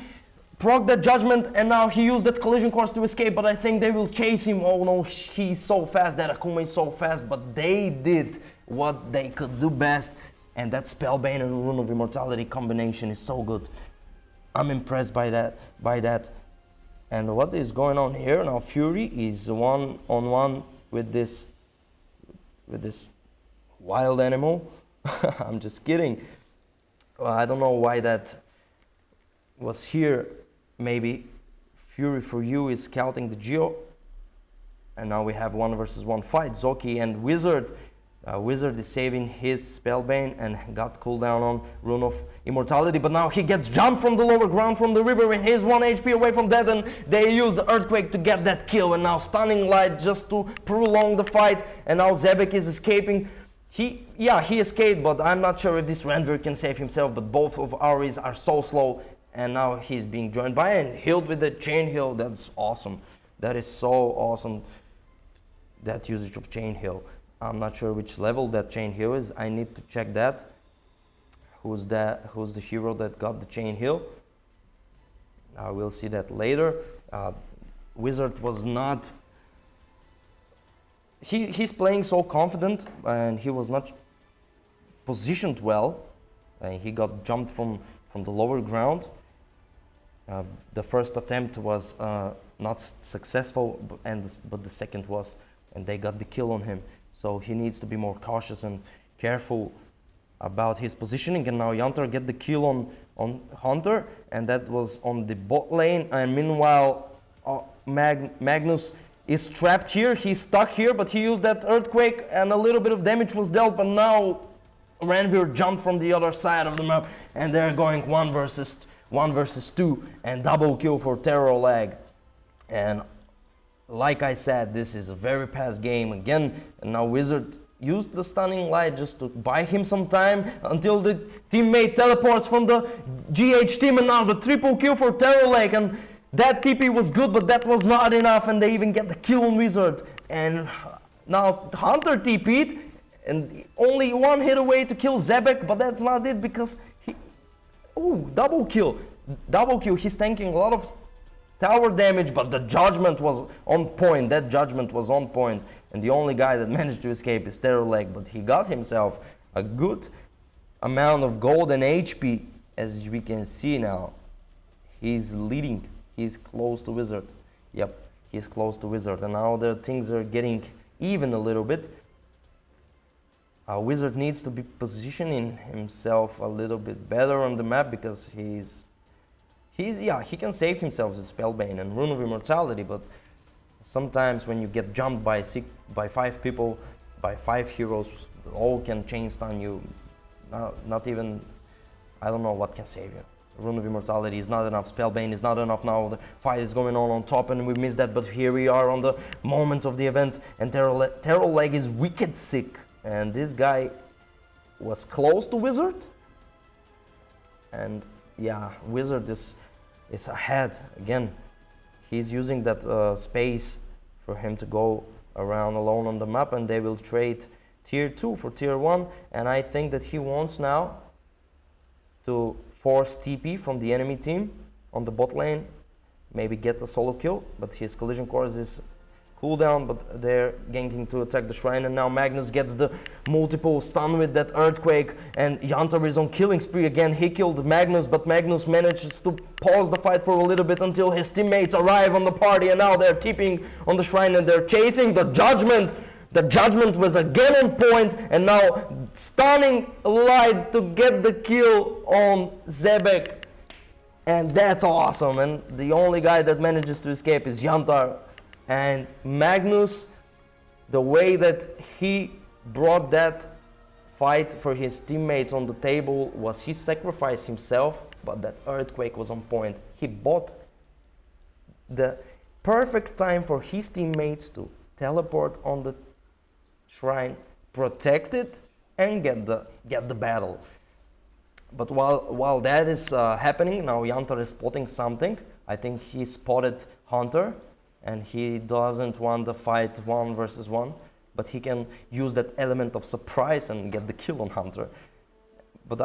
proc that judgment, and now he used that collision course to escape, but I think they will chase him. Oh no, he's so fast, that Akuma is so fast, but they did what they could do best, and that spellbane and Rune of Immortality combination is so good. I'm impressed by that. And what is going on here now? Fury is one-on-one with this wild animal. I'm just kidding. Well, I don't know why that was here. Maybe Fury for you is scouting the Geo, and now we have 1 versus 1 fight. Zoki and Wizard. Wizard is saving his spellbane and got cooldown on Rune of Immortality, but now he gets jumped from the lower ground from the river, and he's 1 HP away from that, and they use the earthquake to get that kill, and now stunning light just to prolong the fight, and now Zebek is escaping. He escaped, but I'm not sure if this Randver can save himself, but both of Auris are so slow, and now he's being joined by and healed with the chain heal. That's awesome. That is so awesome, that usage of chain heal. I'm not sure which level that chain heal is. I need to check that. Who's the hero that got the chain heal? We'll see that later. Wizard was not... He's playing so confident, and he was not positioned well. And he got jumped from the lower ground. The first attempt was not successful, but the second was, and they got the kill on him. So he needs to be more cautious and careful about his positioning. And now Yantar get the kill on Hunter, and that was on the bot lane. And meanwhile, Magnus is trapped here. He's stuck here, but he used that earthquake, and a little bit of damage was dealt. But now Ranveer jumped from the other side of the map, and they're going 1 versus 2, and double kill for Terror Lag. And like I said, this is a very fast game again, and now Wizard used the stunning light just to buy him some time until the teammate teleports from the GH team, and now the triple kill for Terror Lake, and that TP was good, but that was not enough, and they even get the kill on Wizard. And now Hunter TP'd, and only 1 hit away to kill Zebek, but that's not it, because double kill, he's tanking a lot of tower damage, but the judgment was on point. That judgment was on point, and the only guy that managed to escape is Terror Leg, but he got himself a good amount of gold and HP. As we can see now, he's leading. He's close to Wizard. Yep, he's close to Wizard, and now the things are getting even a little bit. Wizard needs to be positioning himself a little bit better on the map, because he can save himself with Spellbane and Rune of Immortality, but Sometimes when you get jumped by 5 people, by 5 heroes, all can chain stun you. Not even, I don't know what can save you. Rune of Immortality is not enough, Spellbane is not enough now, the fight is going on top and we missed that, but here we are on the moment of the event and Terror Leg is wicked sick. And this guy was close to Wizard. And yeah, Wizard is ahead again. He's using that space for him to go around alone on the map and they will trade tier 2 for tier 1. And I think that he wants now to force TP from the enemy team on the bot lane, maybe get a solo kill, but his collision course is cooldown, but they're ganking to attack the shrine, and now Magnus gets the multiple stun with that earthquake, and Yantar is on killing spree again. He killed Magnus, but Magnus manages to pause the fight for a little bit until his teammates arrive on the party, and now they're TPing on the shrine and they're chasing the Judgment. The Judgment was again on point, and now stunning Light to get the kill on Zebek. And that's awesome. And the only guy that manages to escape is Yantar. And Magnus, the way that he brought that fight for his teammates on the table was he sacrificed himself, but that earthquake was on point. He bought the perfect time for his teammates to teleport on the shrine, protect it, and get the battle. But while that is happening, now Yantar is spotting something. I think he spotted Hunter, and he doesn't want the fight 1 versus 1, but he can use that element of surprise and get the kill on Hunter. But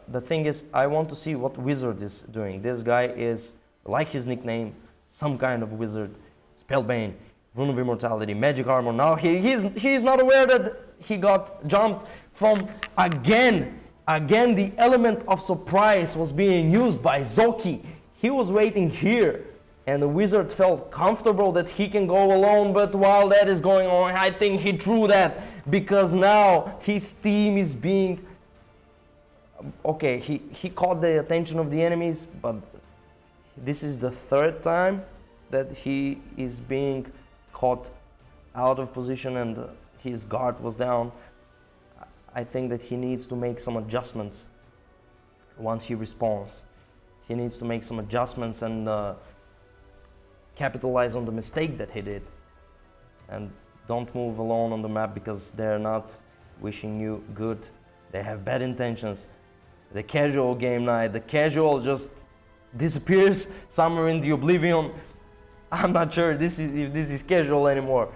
the thing is, I want to see what Wizard is doing. This guy is, like his nickname, some kind of wizard. Spellbane, Rune of Immortality, Magic Armor. Now he's not aware that he got jumped from again the element of surprise was being used by Zoki. He was waiting here, and the Wizard felt comfortable that he can go alone, but while that is going on, I think he threw that because now his team is being... Okay, he caught the attention of the enemies, but this is the 3rd time that he is being caught out of position and his guard was down. I think that he needs to make some adjustments once he respawns. He needs to make some adjustments and capitalize on the mistake that he did. And don't move alone on the map because they're not wishing you good. They have bad intentions. The casual game night, the casual just disappears somewhere in the oblivion. I'm not sure if this is casual anymore.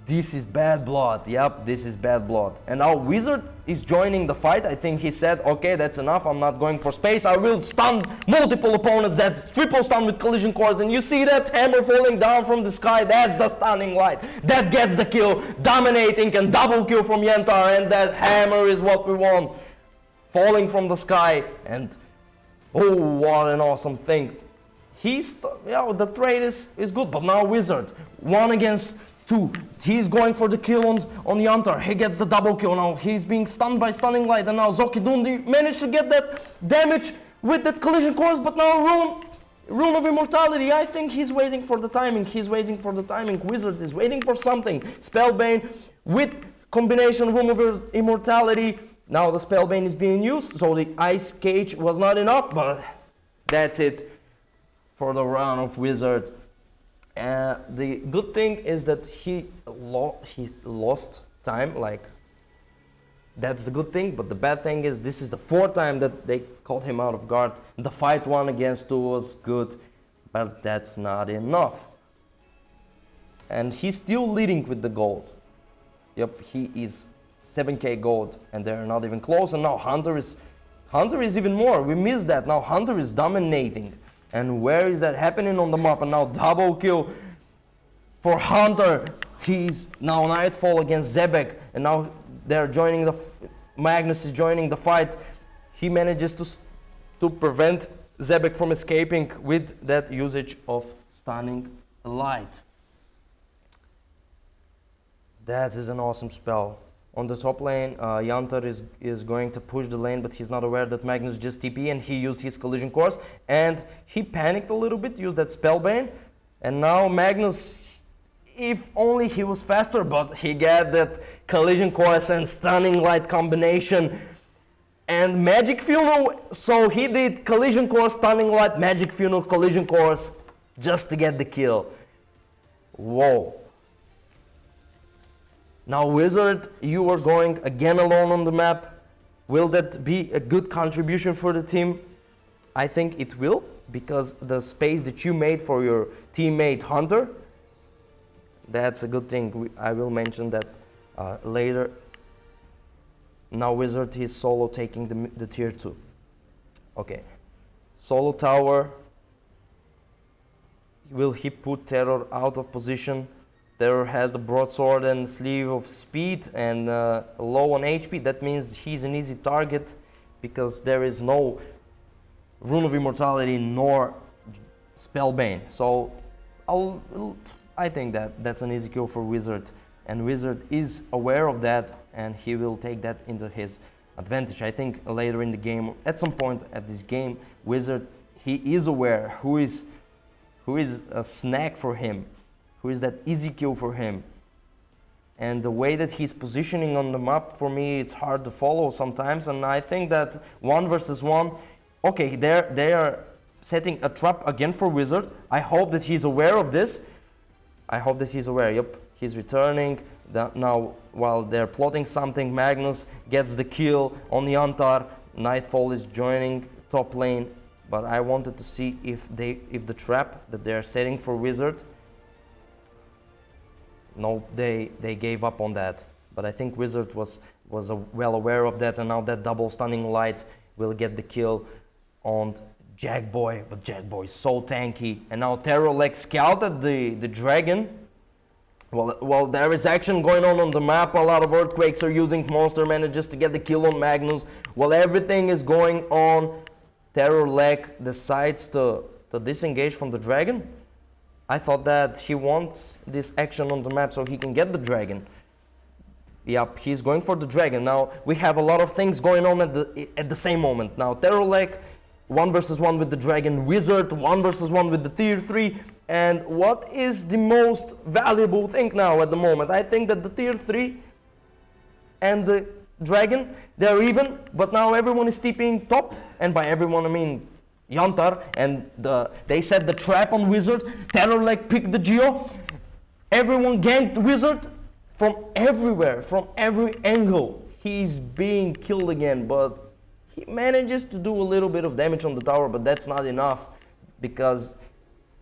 This is bad blood. Yep, this is bad blood. And now Wizard is joining the fight. I think he said, okay, that's enough. I'm not going for space. I will stun multiple opponents. That's triple stun with collision cores. And you see that hammer falling down from the sky. That's the stunning light. That gets the kill. Dominating and double kill from Yantar. And that hammer is what we want. Falling from the sky. And oh, what an awesome thing. The trade is good. But now Wizard, 1 against 2. He's going for the kill on Yantar. He gets the double kill now. He's being stunned by stunning light, and now Zoki Dundi managed to get that damage with that collision course, but now Rune of Immortality. I think he's waiting for the timing. Wizard is waiting for something. Spellbane with combination Rune of Immortality. Now the Spellbane is being used, so the Ice Cage was not enough, but that's it for the round of Wizard. The good thing is that he lost time, like that's the good thing, but the bad thing is this is the 4th time that they caught him out of guard. The fight 1 against 2 was good, but that's not enough. And he's still leading with the gold. Yep, he is 7k gold and they're not even close, and now Hunter is even more. We missed that. Now Hunter is dominating. And where is that happening on the map? And now double kill for Hunter. He's now Nightfall against Zebek. And now they're joining Magnus is joining the fight. He manages to prevent Zebek from escaping with that usage of stunning light. That is an awesome spell. On the top lane, Yantar is going to push the lane, but he's not aware that Magnus just TP and he used his collision course. And he panicked a little bit, used that Spellbane. And now Magnus, if only he was faster, but he got that collision course and stunning light combination and magic funnel. So he did collision course, stunning light, magic funnel, collision course just to get the kill. Whoa. Now Wizard, you are going again alone on the map. Will that be a good contribution for the team? I think it will, because the space that you made for your teammate Hunter, that's a good thing. I will mention that later. Now Wizard, he's solo taking the tier 2. Okay, solo tower. Will he put Terror out of position? Terror has the broadsword and sleeve of speed and low on HP. That means he's an easy target because there is no Rune of Immortality nor Spellbane. So I think that's an easy kill for Wizard, and Wizard is aware of that, and he will take that into his advantage. I think later in the game, at some point at this game, Wizard, he is aware who is a snack for him, who is that easy kill for him. And the way that he's positioning on the map, for me, it's hard to follow sometimes. And I think that 1 versus 1, okay, they are setting a trap again for Wizard. I hope that he's aware of this. I hope that he's aware. Yep, he's returning. Now, while they're plotting something, Magnus gets the kill on the Yantar. Nightfall is joining top lane. But I wanted to see if the trap that they're setting for Wizard, no, they gave up on that. But I think Wizard was well aware of that, and now that double stunning light will get the kill on Jackboy. But Jackboy is so tanky, and now Terror scouted the dragon. Well, there is action going on the map. A lot of earthquakes are using monster manages to get the kill on Magnus. While everything is going on, Terror decides to disengage from the dragon. I thought that he wants this action on the map so he can get the dragon. Yep, he's going for the dragon. Now we have a lot of things going on at the same moment. Now Terror 1 versus 1 with the dragon, Wizard 1 versus 1 with the tier 3. And what is the most valuable thing now at the moment? I think that the tier 3 and the dragon, they're even, but now everyone is TPing top, and by everyone I mean Yantar, and they set the trap on Wizard. Terror picked the Geo. Everyone ganked Wizard from everywhere, from every angle. He's being killed again, but he manages to do a little bit of damage on the tower, but that's not enough because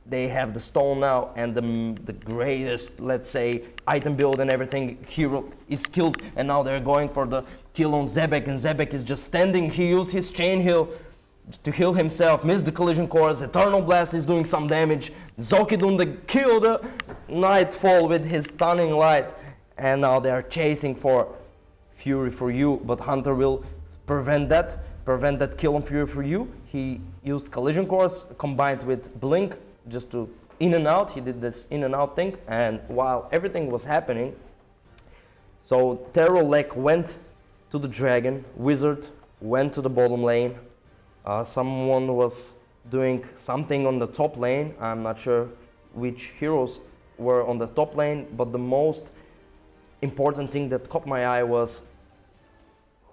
they have the stone now, and the greatest, let's say, item build and everything, hero is killed, and now they're going for the kill on Zebek, and Zebek is just standing. He used his chain heal to heal himself, missed the collision course. Eternal Blast is doing some damage. Zokidun killed the Nightfall with his stunning light, and now they are chasing for Fury for You, but Hunter will prevent that kill on Fury for You. He used collision course combined with blink just to in and out. He did this in and out thing, and while everything was happening, so Terror went to the dragon, Wizard went to the bottom lane. Someone was doing something on the top lane. I'm not sure which heroes were on the top lane, but the most important thing that caught my eye was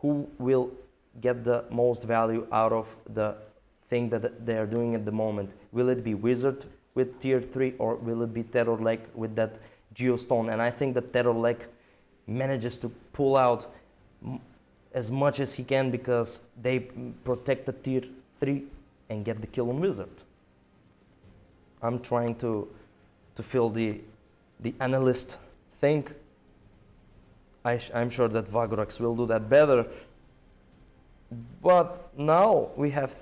who will get the most value out of the thing that they are doing at the moment. Will it be Wizard with tier 3, or will it be Terror with that Geostone? And I think that Terror manages to pull out as much as he can because they protect the tier 3 and get the kill on Wizard. I'm trying to feel the analyst thing. I'm sure that Vagorax will do that better. But now we have,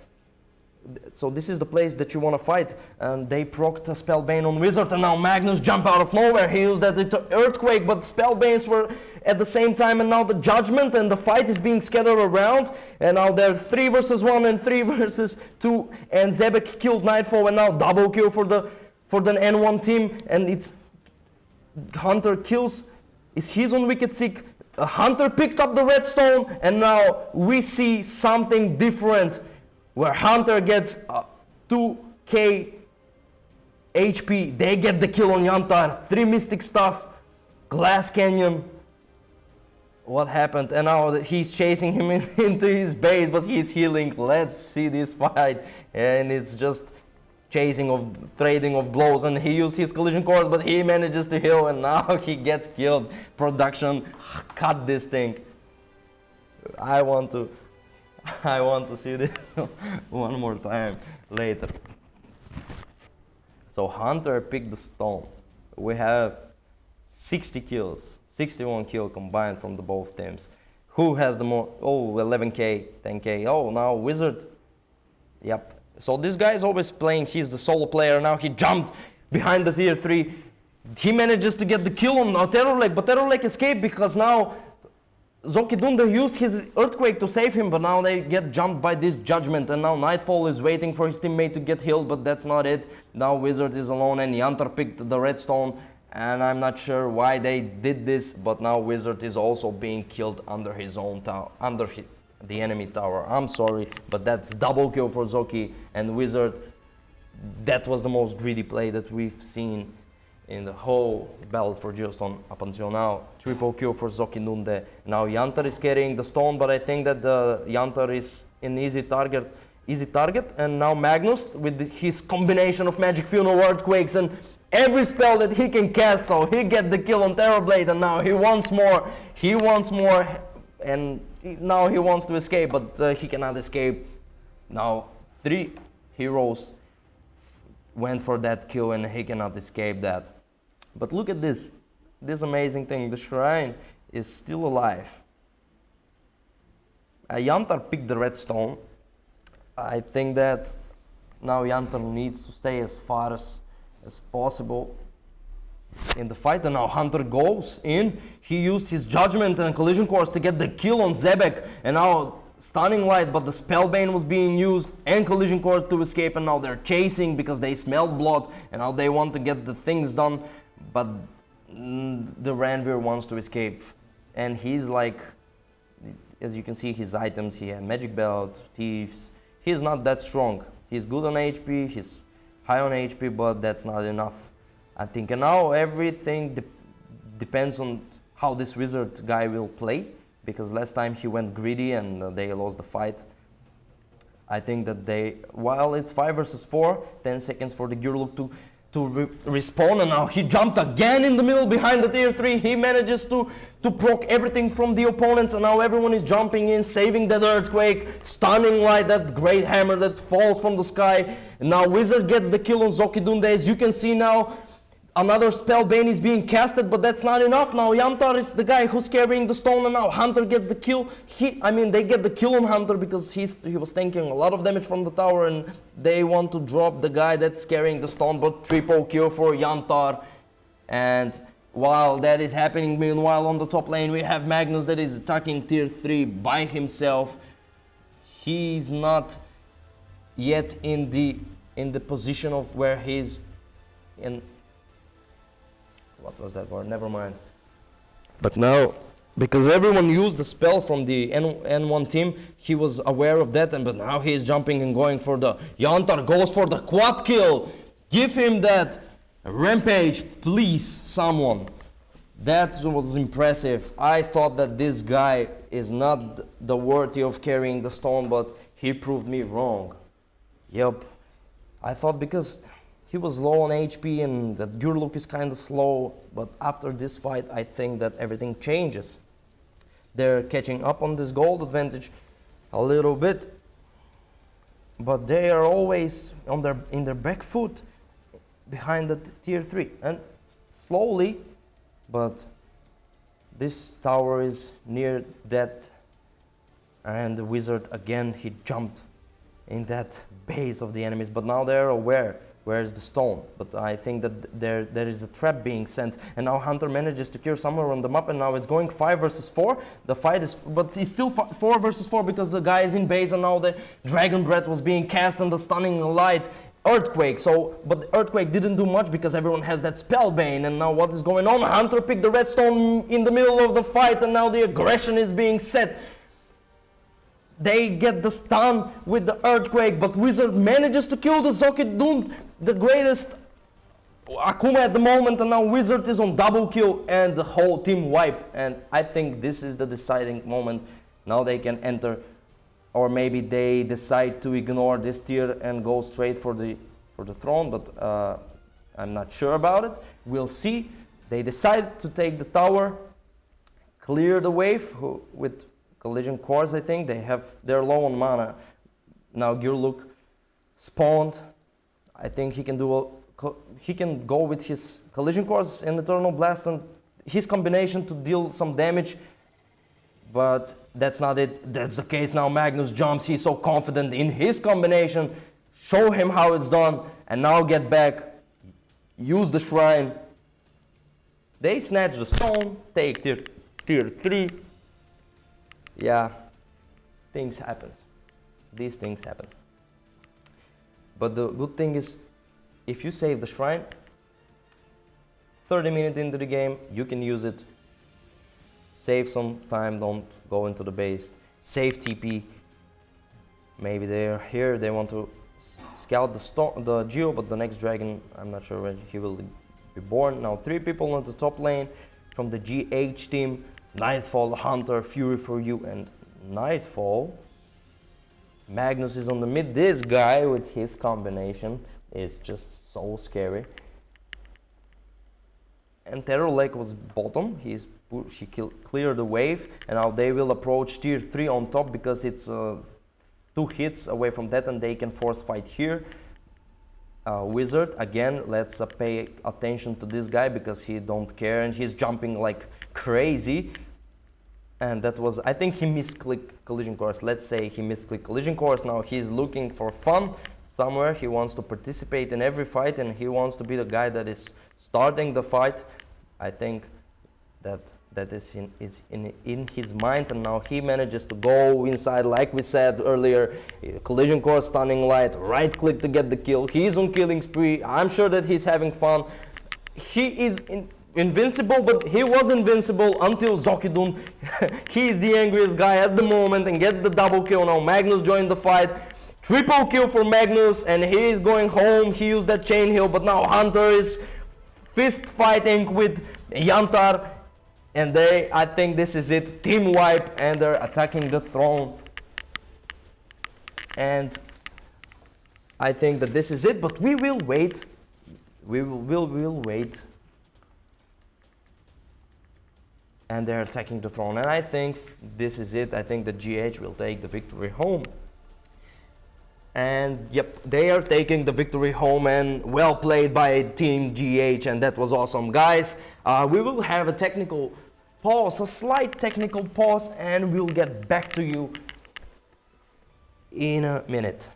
so this is the place that you want to fight, and they procced a Spellbane on Wizard, and now Magnus jumped out of nowhere. He used that Earthquake, but Spellbanes were at the same time, and now the Judgment and the fight is being scattered around, and now they're 3 versus 1 and 3 versus 2, and Zebek killed Nightfall, and now double kill for the N1 team, and it's Hunter kills, he's on Wicked Seek. Hunter picked up the redstone, and now we see something different where Hunter gets 2k HP. They get the kill on Yantar. 3 Mystic Stuff. Glass Canyon. What happened? And now he's chasing him into his base, but he's healing. Let's see this fight. And it's just chasing of trading of blows, and he used his collision course, but he manages to heal, and now he gets killed. Production, cut this thing. I want to see this one more time later. So Hunter picked the stone. We have 60 kills, 61 kill combined from the both teams. Who has the more? Oh, 11k, 10k. Oh, now Wizard. Yep. So this guy is always playing, he's the solo player. Now he jumped behind the tier 3. He manages to get the kill on Terror Lake, but Terror Lake escaped because now Zokidunda used his Earthquake to save him, but now they get jumped by this Judgment, and now Nightfall is waiting for his teammate to get healed, but that's not it. Now Wizard is alone, and Yantar picked the redstone, and I'm not sure why they did this, but now Wizard is also being killed under his own tower, the enemy tower. I'm sorry, but that's double kill for Zoki and Wizard. That was the most greedy play that we've seen in the whole Battle for Giostone up until now. Triple kill for Zokidunda. Now Yantar is carrying the stone, but I think that the Yantar is an easy target. And now Magnus with his combination of Magic Funeral, Earthquakes, and every spell that he can cast, so he get the kill on Terrorblade, and now he wants more. And now he wants to escape, but he cannot escape. Now 3 heroes went for that kill, and he cannot escape that. But look at this amazing thing. The shrine is still alive. Yantar picked the redstone. I think that now Yantar needs to stay as far as possible in the fight, and now Hunter goes in. He used his Judgment and Collision Course to get the kill on Zebek, and now Stunning Light, but the Spellbane was being used and Collision Course to escape, and now they're chasing because they smelled blood, and now they want to get the things done, but the Ranveer wants to escape, and he's like, as you can see, his items, he had Magic Belt, Thieves. He's not that strong. He's good on HP, he's high on HP, but that's not enough, I think. And now everything depends on how this Wizard guy will play, because last time he went greedy and they lost the fight. I think that while it's 5 versus 4, 10 seconds for the Gurluk to respawn, and now he jumped again in the middle behind the tier 3. He manages to proc everything from the opponents, and now everyone is jumping in, saving that Earthquake, Stunning Light, that great hammer that falls from the sky. And now Wizard gets the kill on Zokidunda. As you can see now, another Spellbane is being casted, but that's not enough. Now Yantar is the guy who's carrying the stone, and now Hunter gets the kill. They get the kill on Hunter because he was tanking a lot of damage from the tower, and they want to drop the guy that's carrying the stone, but triple kill for Yantar. And while that is happening, meanwhile on the top lane we have Magnus that is attacking tier 3 by himself. He's not yet in the position of where he's in. What was that word? Never mind. But now, because everyone used the spell from the N1 team, he was aware of that, but now he is jumping and going for the Yantar goes for the quad kill. Give him that rampage, please, someone. That was impressive. I thought that this guy is not the worthy of carrying the stone, but he proved me wrong. Yep. I thought because he was low on HP and that Gurluk is kind of slow, but after this fight I think that everything changes. They're catching up on this gold advantage a little bit, but they are always in their back foot behind the tier 3, and slowly, but this tower is near death, and the Wizard again, he jumped in that base of the enemies, but now they're aware where's the stone. But I think that there is a trap being sent, and now Hunter manages to cure somewhere on the map, and now it's going 5 versus 4. The fight is, but it's still 4 versus 4 because the guy is in base, and now the Dragon Breath was being cast and the Stunning Light Earthquake. So, but the Earthquake didn't do much because everyone has that Spellbane, and now what is going on? Hunter picked the redstone in the middle of the fight, and now the aggression is being set. They get the stun with the Earthquake, but Wizard manages to kill the Zokidund, the greatest Akuma at the moment, and now Wizard is on double kill and the whole team wipe. And I think this is the deciding moment. Now they can enter, or maybe they decide to ignore this tier and go straight for the throne, but I'm not sure about it. We'll see. They decide to take the tower, clear the wave with collision cores. I think they're low on mana. Now Gurluk spawned. I think he can go with his collision cores and Eternal Blast and his combination to deal some damage, but that's not it. That's the case now. Magnus jumps. He's so confident in his combination. Show him how it's done, and now get back. Use the shrine. They snatch the stone. Take tier 3. Yeah, things happen. These things happen. But the good thing is, if you save the shrine, 30 minutes into the game, you can use it. Save some time, don't go into the base. Save TP. Maybe they're here, they want to scout the Geo, but the next dragon, I'm not sure when he will be born. Now 3 people on the top lane from the GH team. Nightfall, Hunter, Fury for you, and Nightfall. Magnus is on the mid. This guy with his combination is just so scary. And Terror Lake was bottom. He cleared the wave, and now they will approach tier 3 on top because it's 2 hits away from that, and they can force fight here. Wizard again. Let's pay attention to this guy because he don't care and he's jumping like crazy. And that was, I think he misclicked collision course. Let's say he misclicked collision course. Now he's looking for fun somewhere. He wants to participate in every fight, and he wants to be the guy that is starting the fight. I think that is in his mind, and now he manages to go inside, like we said earlier. Collision course, stunning light, right click to get the kill. He's on killing spree. I'm sure that he's having fun. He is invincible, but he was invincible until Zokidun. He is the angriest guy at the moment and gets the double kill. Now Magnus joined the fight. Triple kill for Magnus, and he is going home. He used that chain heal, but now Hunter is fist fighting with Yantar, and I think this is it. Team wipe, and they're attacking the throne. And I think that this is it, but we will wait. We will wait. And they're attacking the throne, and I think this is it. I think the GH will take the victory home. And yep, they are taking the victory home, and well played by Team GH, and that was awesome, guys. We will have a technical pause, a slight technical pause, and we'll get back to you in a minute.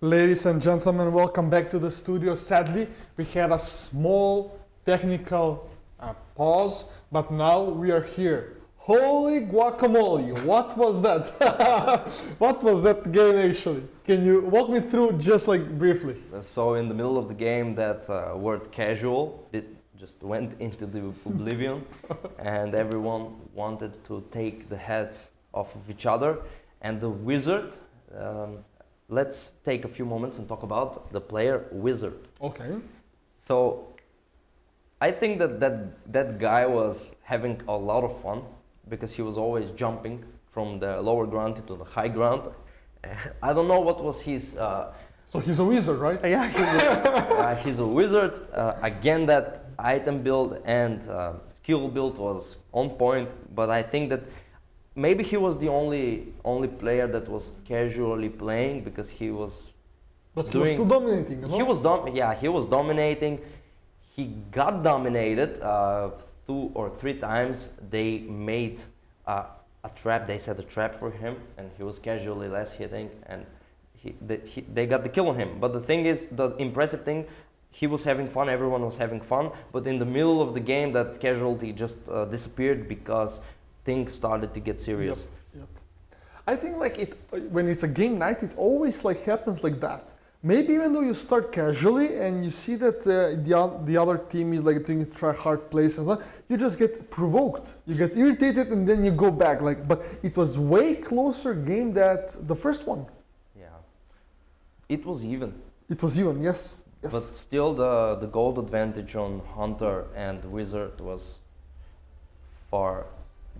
Ladies and gentlemen, welcome back to the studio. Sadly, we had a small technical pause, but now we are here. Holy guacamole, what was that? What was that game actually? Can you walk me through just like briefly? So in the middle of the game, that word casual, it just went into the oblivion, and everyone wanted to take the heads off of each other. And the wizard, let's take a few moments and talk about the player Wizard. Okay. So I think that guy was having a lot of fun because he was always jumping from the lower ground to the high ground. I don't know what was his... So he's a wizard, right? Yeah, he's a wizard. Again, that item build and skill build was on point, but I think that maybe he was the only player that was casually playing because he was. But he was still dominating. No? He was dominating. he got dominated 2 or 3 times. They made a trap. They set a trap for him, and he was casually less hitting, and they got the kill on him. But the thing is, the impressive thing, he was having fun, everyone was having fun, but in the middle of the game that casualty just disappeared because things started to get serious. Yep. I think like when it's a game night, it always like happens like that. Maybe even though you start casually and you see that the other team is like doing try hard plays and stuff, you just get provoked, you get irritated, and then you go back. Like, but it was way closer game than the first one. Yeah, it was even. It was even, yes. Yes. But still, the gold advantage on Hunter and Wizard was far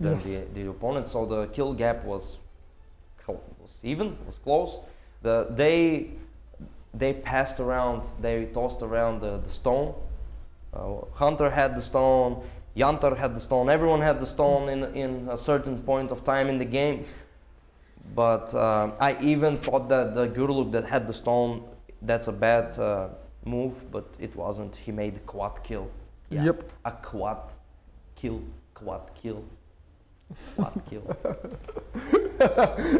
than Yes. the opponent. So the kill gap was even, was close. They passed around, they tossed around the stone. Hunter had the stone, Yantar had the stone, everyone had the stone in a certain point of time in the game. But I even thought that the Gurluk that had the stone, that's a bad move, but it wasn't. He made a quad kill. Yeah. Yep. A quad kill. Quad kill.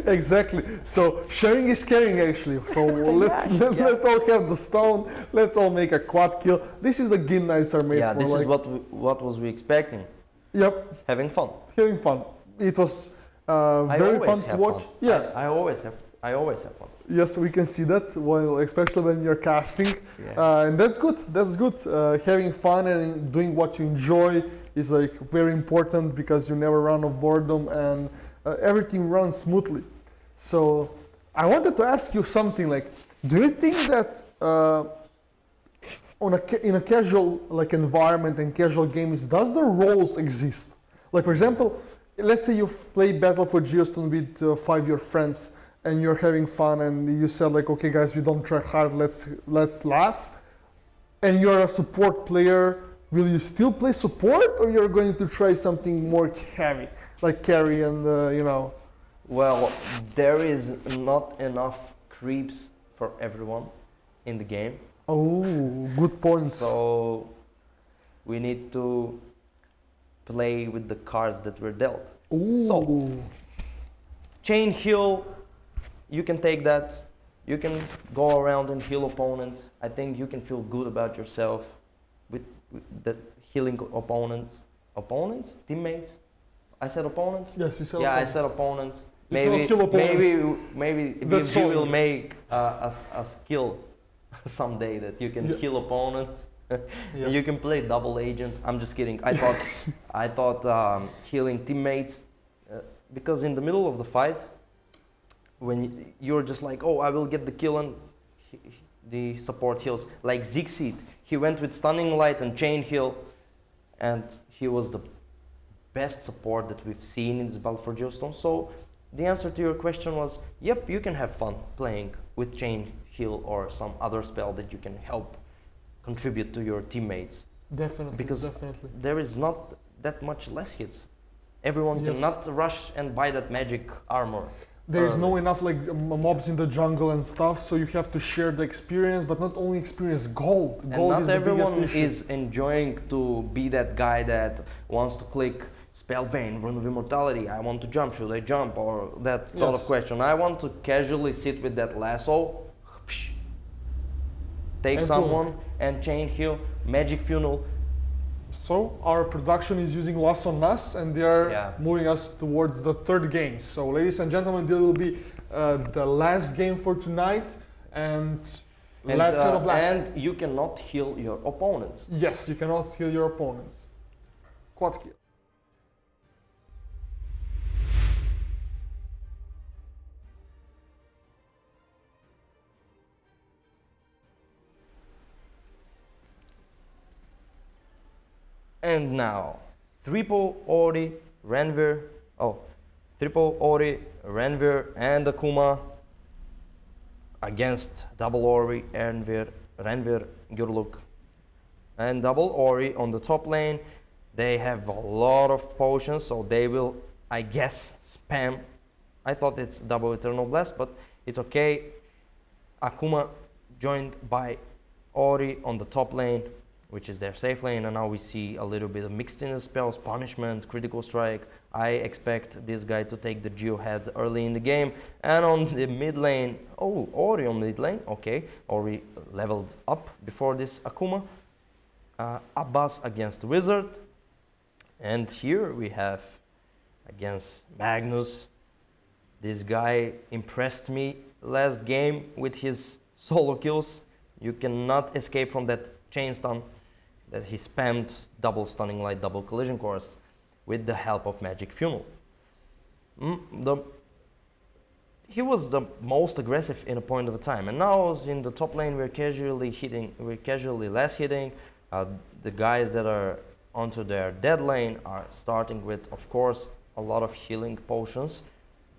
Exactly. So sharing is caring, actually. So let's all have the stone. Let's all make a quad kill. This is the game nights are made for. Yeah, this like, is what was we expecting. Yep. Having fun. Having fun. It was very fun to watch. Fun. Yeah. I always have fun. Yes, we can see that. Well, especially when you're casting, Yeah. and that's good. That's good. Having fun and doing what you enjoy is like very important because you never run of boredom and everything runs smoothly. So I wanted to ask you something like, do you think that in a casual like environment and casual games, does the roles exist? Like for example, let's say you play Battle for Giostone with 5 your friends and you're having fun and you said like, okay guys, we don't try hard, let's laugh. And you're a support player, will you still play support or you're going to try something more heavy, like carry and you know? Well, there is not enough creeps for everyone in the game. Oh, good point. So we need to play with the cards that we're dealt. Ooh. So chain heal, you can take that. You can go around and heal opponents. I think you can feel good about yourself with the healing opponents. Opponents? Teammates? I said opponents? Yes, you said yeah, opponents. I said opponents. You cannot kill opponents. Maybe That's we all. will make a skill someday that you can heal opponents. Yes. You can play double agent. I'm just kidding. I thought healing teammates because in the middle of the fight, when you're just like, oh, I will get the kill and the support heals. Like Zigseed, he went with stunning light and chain heal, and he was the best support that we've seen in this Battle for Giostone. So the answer to your question was, yep, you can have fun playing with chain heal or some other spell that you can help contribute to your teammates. Definitely, Because definitely. there is not that much less hits. Everyone Yes. cannot rush and buy that magic armor. There's no enough like mobs in the jungle and stuff, so you have to share the experience, but not only experience, gold. And Gold not is the biggest everyone issue. is enjoying to be that guy that wants to click Spellbane, Rune of Immortality, I want to jump, should I jump? Or that sort of Yes. question. I want to casually sit with that lasso, take And someone and chain heal, magic funnel. So our production is using Loss on Us, and they are moving us towards the third game. So ladies and gentlemen, this will be the last game for tonight, and let's have a blast. And you cannot heal your opponents. Yes, you cannot heal your opponents. Quad kill. And now, triple Ori, Renvir, triple Ori, Renvir, and Akuma against double Ori, Renvir, Gurluk. And double Ori on the top lane, they have a lot of potions, so they will, I guess, spam. I thought it's double Eternal Blast, but it's okay. Akuma joined by Ori on the top lane. which is their safe lane, and now we see a little bit of mixed in the spells, punishment, critical strike. I expect this guy to take the Geo head early in the game. And on the mid lane, oh, Ori on mid lane, okay. Ori leveled up before this Akuma. Abbas against Wizard. And here we have against Magnus. This guy impressed me last game with his solo kills. You cannot escape from that chain stun that he spammed, double stunning light, double collision course with the help of Magic Funnel. He was the most aggressive in a point of a time, and now in the top lane we're casually less hitting. The guys that are onto their dead lane are starting with, of course, a lot of healing potions,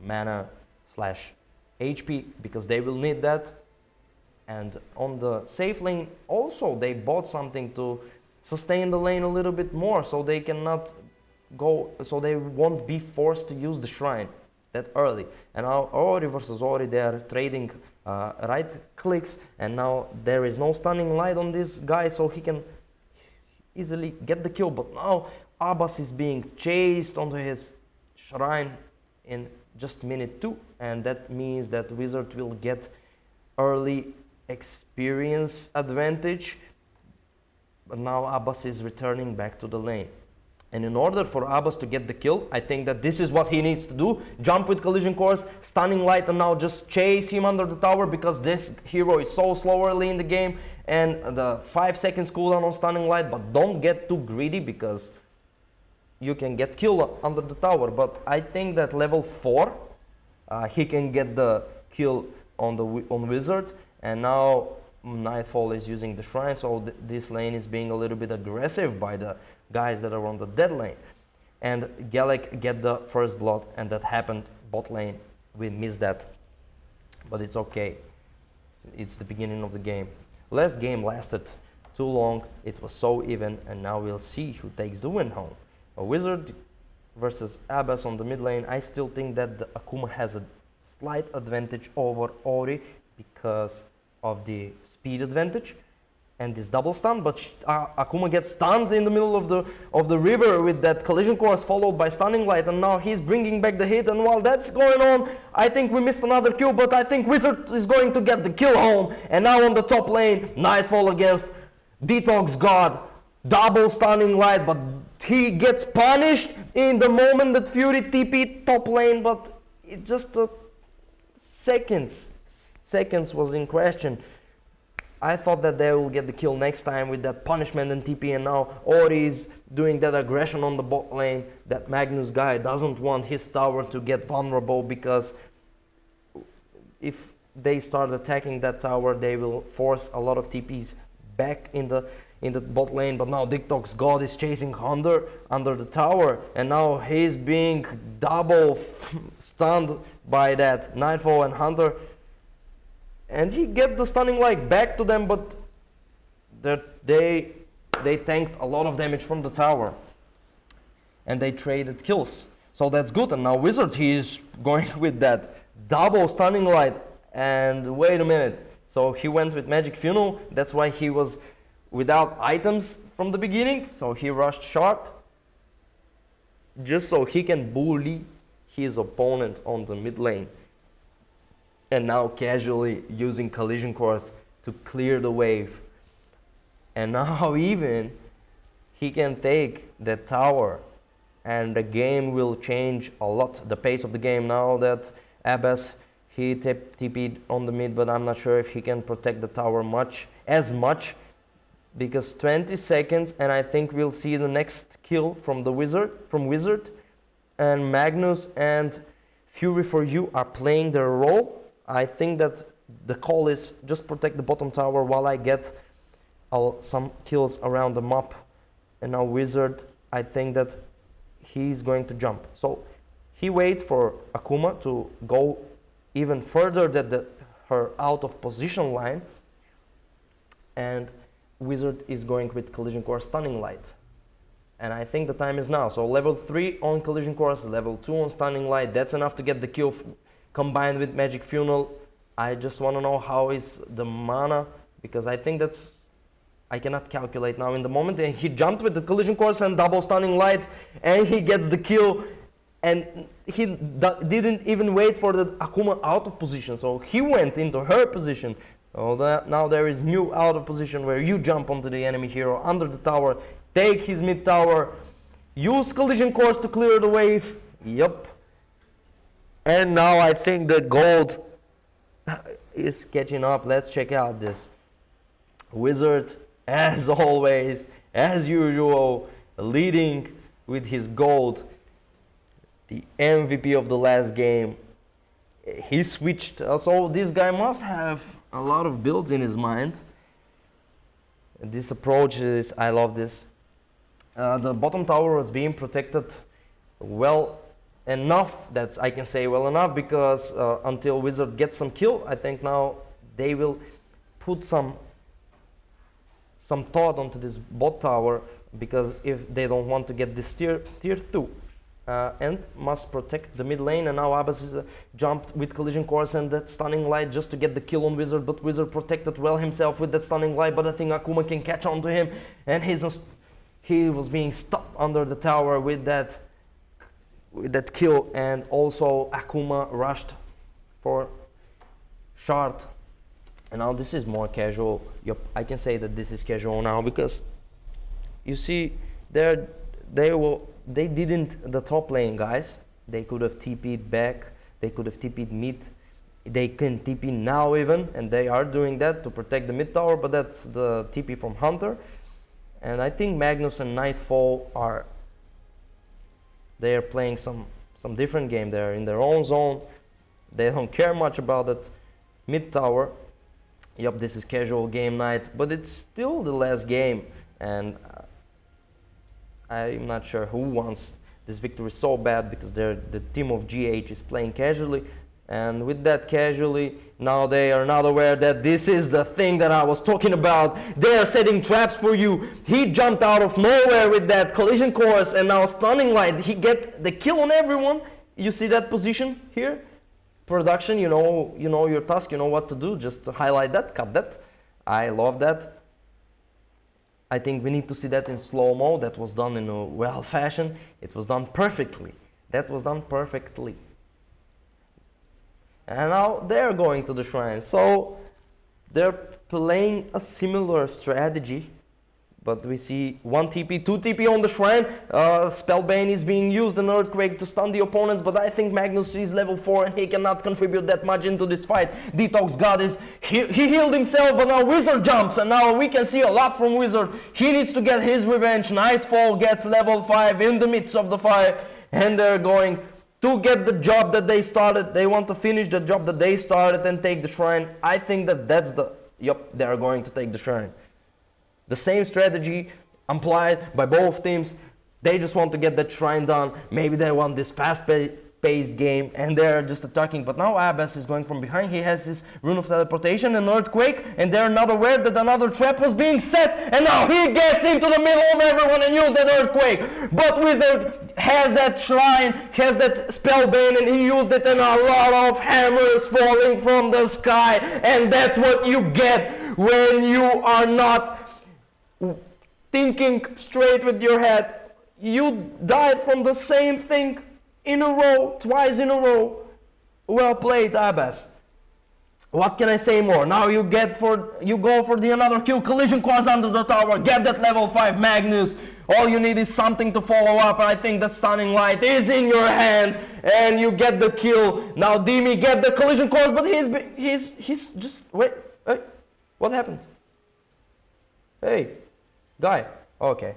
mana / HP, because they will need that. And on the safe lane also they bought something to sustain the lane a little bit more, so they cannot go, so they won't be forced to use the shrine that early. And now Ori versus Ori, they are trading right clicks, and now there is no stunning light on this guy, so he can easily get the kill. But now Abbas is being chased onto his shrine in just minute 2, and that means that Wizard will get early experience advantage. But now Abbas is returning back to the lane, and in order for Abbas to get the kill, I think that this is what he needs to do: jump with collision course, stunning light, and now just chase him under the tower, because this hero is so slow early in the game, and the 5 seconds cooldown on stunning light. But don't get too greedy, because you can get killed under the tower. But I think that level 4 he can get the kill on Wizard. And now Nightfall is using the shrine, so this lane is being a little bit aggressive by the guys that are on the dead lane. And Galek get the first blood, and that happened bot lane. We missed that, but it's okay. It's the beginning of the game. Last game lasted too long, it was so even, and now we'll see who takes the win home. A Wizard versus Abbas on the mid lane. I still think that the Akuma has a slight advantage over Ori because of the speed advantage and this double stun, but Akuma gets stunned in the middle of the river with that collision course followed by stunning light, and now he's bringing back the hit. And while that's going on, I think we missed another kill, but I think Wizard is going to get the kill home. And now on the top lane, Nightfall against Detox God, double stunning light, but he gets punished in the moment that Fury TP top lane, but it just seconds was in question. I thought that they will get the kill next time with that punishment and TP, and now Ori is doing that aggression on the bot lane. That Magnus guy doesn't want his tower to get vulnerable, because if they start attacking that tower, they will force a lot of TPs back in the bot lane. But now Dictox God is chasing Hunter under the tower, and now he's being double stunned by that Nightfall and Hunter. And he get the stunning light back to them, but they tanked a lot of damage from the tower, and they traded kills, so that's good. And now Wizard, he is going with that double stunning light, and wait a minute, so he went with Magic Funnel. That's why he was without items from the beginning, so he rushed short just so he can bully his opponent on the mid lane. And now casually using collision course to clear the wave. And now even he can take that tower, and the game will change a lot, the pace of the game. Now that Abbas, he TP'd on the mid, but I'm not sure if he can protect the tower as much, because 20 seconds, and I think we'll see the next kill from Wizard, and Magnus and Fury for You are playing their role. I think that the call is just protect the bottom tower while I get some kills around the map. And now Wizard, I think that he's going to jump. So he waits for Akuma to go even further than her out of position line. And Wizard is going with collision course stunning light. And I think the time is now. So level 3 on collision course, level 2 on stunning light. That's enough to get the kill. Combined with Magic Funnel, I just want to know how is the mana, because I think that's I cannot calculate now in the moment, and he jumped with the collision course and double stunning light, and he gets the kill, and he didn't even wait for the Akuma out of position, so he went into her position. So now there is new out of position where you jump onto the enemy hero under the tower, take his mid tower, use collision course to clear the wave. Yep. And now I think the gold is catching up. Let's check out this. Wizard, as always, as usual, leading with his gold. The MVP of the last game. He switched. So this guy must have a lot of builds in his mind. And this approach is, I love this. The bottom tower was being protected well enough, that I can say well enough, because until Wizard gets some kill, I think now they will put some thought onto this bot tower, because if they don't want to get this tier 2 and must protect the mid lane. And now Abbas is jumped with collision course and that stunning light just to get the kill on Wizard, but Wizard protected well himself with that stunning light, but I think Akuma can catch on to him, and he was being stuck under the tower with that kill. And also Akuma rushed for shard, and now this is more casual. Yep, I can say that this is casual now, because you see the top lane guys, they could have TP'd back, they could have TP'd mid, they can TP now even, and they are doing that to protect the mid tower, but that's the TP from Hunter. And I think Magnus and Nightfall are playing some different game. They're in their own zone, they don't care much about that mid tower. Yup, this is casual game night, but it's still the last game, and I'm not sure who wants this victory so bad, because the team of GH is playing casually, and with that casually, now they are not aware that this is the thing that I was talking about. They are setting traps for you. He jumped out of nowhere with that collision course, and now stunning light, he get the kill on everyone. You see that position here? Production, you know your task, you know what to do, just to highlight that, cut that. I love that. I think we need to see that in slow-mo. That was done in a well fashion. It was done perfectly. That was done perfectly. And now they're going to the shrine. So they're playing a similar strategy, but we see 1 TP, 2 TP on the shrine. Spellbane is being used, an earthquake to stun the opponents, but I think Magnus is level 4 and he cannot contribute that much into this fight. Detox God he healed himself, but now Wizard jumps, and now we can see a lot from Wizard. He needs to get his revenge. Nightfall gets level 5 in the midst of the fight, and they're going to get the job that they started. They want to finish the job that they started and take the shrine. I think that's they are going to take the shrine. The same strategy applied by both teams. They just want to get that shrine done. Maybe they want this fast-paced game, and they're just attacking. But now Abbas is going from behind. He has his rune of teleportation and earthquake, and they're not aware that another trap was being set. And now he gets into the middle of everyone and uses that earthquake. But Wizard has that shrine, has that spellbane, and he used it, and a lot of hammers falling from the sky. And that's what you get when you are not thinking straight with your head. You died from the same thing in a row, twice in a row. Well played, Abbas. What can I say more? Now you go for the another kill, collision course under the tower, get that level 5 Magnus. All you need is something to follow up. I think the stunning light is in your hand, and you get the kill. Now Dimi get the collision course, but he's just wait. What happened? Hey, guy. Okay.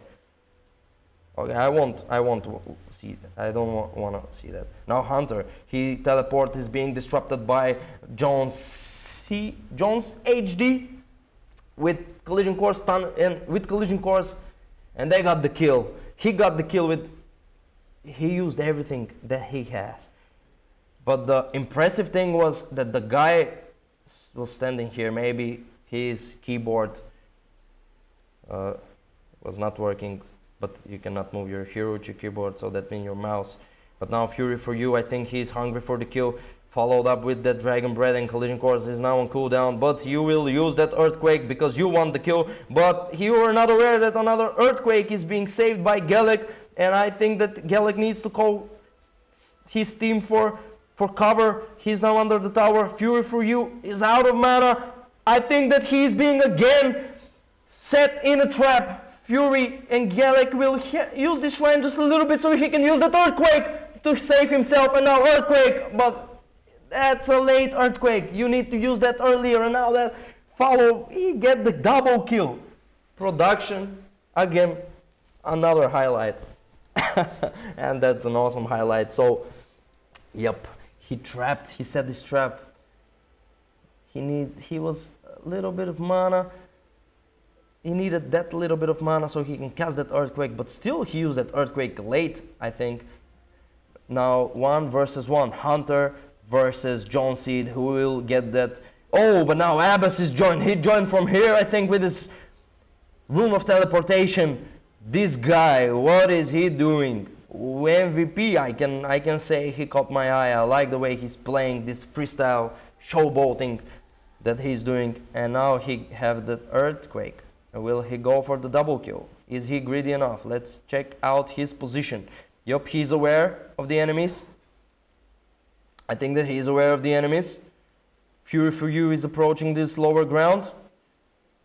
I want to see that. I don't want to see that. Now Hunter, he teleport is being disrupted by Jones HD with collision course and they got the kill. He got the kill he used everything that he has. But the impressive thing was that the guy was standing here. Maybe his keyboard was not working, but you cannot move your hero with your keyboard, so that means your mouse. But now Fury for you, I think he's hungry for the kill. Followed up with that Dragon Breath, and Collision Course is now on cooldown, but you will use that Earthquake because you want the kill. But you are not aware that another Earthquake is being saved by Gallic, and I think that Gallic needs to call his team for cover. He's now under the tower. Fury for You is out of mana. I think that he's being again set in a trap. Fury and Gallic will use this shrine just a little bit so he can use that Earthquake to save himself, and now Earthquake, but that's a late Earthquake. You need to use that earlier, and now that follow, he get the double kill. Production, again, another highlight. And that's an awesome highlight. So, yep, he set this trap. He was a little bit of mana. He needed that little bit of mana so he can cast that Earthquake, but still he used that Earthquake late, I think. Now 1 versus 1, Hunter versus John Seed, who will get that. Oh, but now Abbas is joined. He joined from here, I think, with his Rune of Teleportation. This guy, what is he doing? MVP, I can say he caught my eye. I like the way he's playing this freestyle showboating that he's doing. And now he have that Earthquake. Will he go for the double kill? Is he greedy enough? Let's check out his position. Yup, he's aware of the enemies. I think that he is aware of the enemies. Fury for You is approaching this lower ground.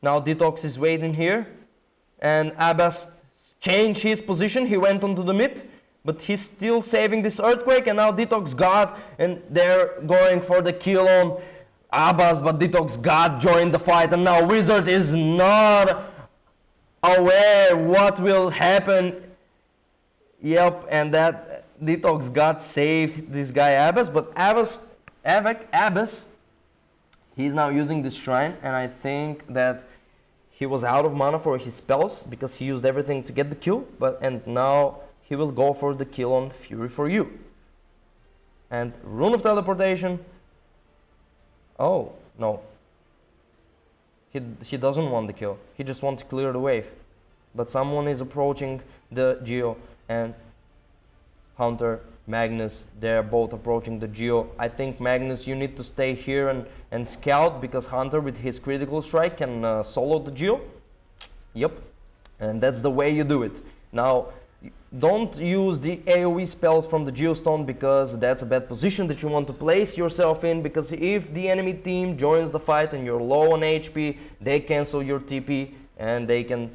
Now Detox is waiting here. And Abbas changed his position. He went onto the mid. But he's still saving this Earthquake. And now Detox got. And they're going for the kill on Abbas. But Detox God joined the fight. And now Wizard is not aware what will happen. Yep, and that Detox God saved this guy Abbas, but Abbas, he's now using this shrine, and I think that he was out of mana for his spells because he used everything to get the kill, and now he will go for the kill on Fury for You. And Rune of Teleportation. Oh, no. He doesn't want the kill. He just wants to clear the wave. But someone is approaching the Geo, and Hunter, Magnus, they're both approaching the Geo. I think Magnus, you need to stay here and scout, because Hunter with his critical strike can solo the Geo. Yep, and that's the way you do it. Now, don't use the AoE spells from the Geostone, because that's a bad position that you want to place yourself in, because if the enemy team joins the fight and you're low on HP, they cancel your TP and they can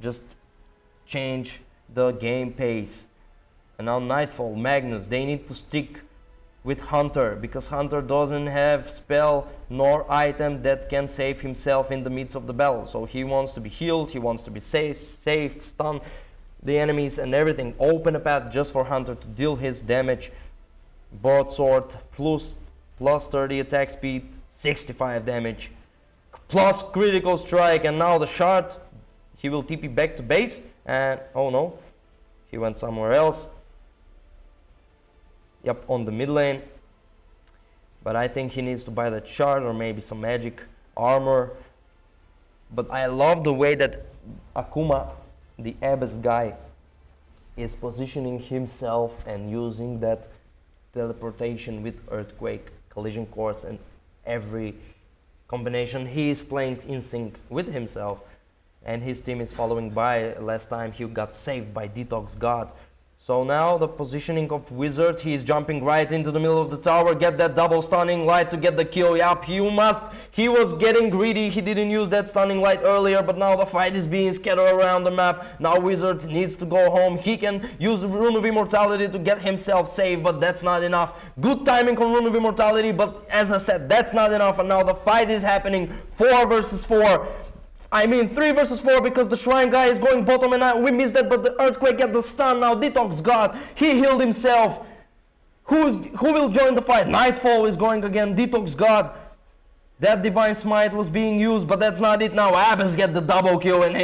just change the game pace. And now Nightfall, Magnus, they need to stick with Hunter, because Hunter doesn't have spell nor item that can save himself in the midst of the battle. So he wants to be healed, he wants to be saved, stun the enemies and everything. Open a path just for Hunter to deal his damage. Broadsword plus 30 attack speed, 65 damage, plus critical strike, and now the shard, he will TP back to base, and oh no, he went somewhere else. Yep, on the mid lane. But I think he needs to buy that shard or maybe some magic armor. But I love the way that Akuma, the Abyss guy, is positioning himself and using that teleportation with Earthquake, Collision Course, and every combination. He is playing in sync with himself, and his team is following by. Last time he got saved by Detox God. So now the positioning of Wizard, he is jumping right into the middle of the tower, get that double stunning light to get the kill. Yup, he was getting greedy, he didn't use that stunning light earlier, but now the fight is being scattered around the map. Now Wizard needs to go home. He can use the Rune of Immortality to get himself saved, but that's not enough. Good timing on Rune of Immortality, but as I said, that's not enough, and now the fight is happening 4 versus 4. I mean 3 versus 4, because the Shrine guy is going bottom, and we missed that, but the Earthquake get the stun. Now Detox God, he healed himself. Who will join the fight? Nightfall is going again. Detox God, that Divine Smite was being used, but that's not it. Now Abyss get the double kill, and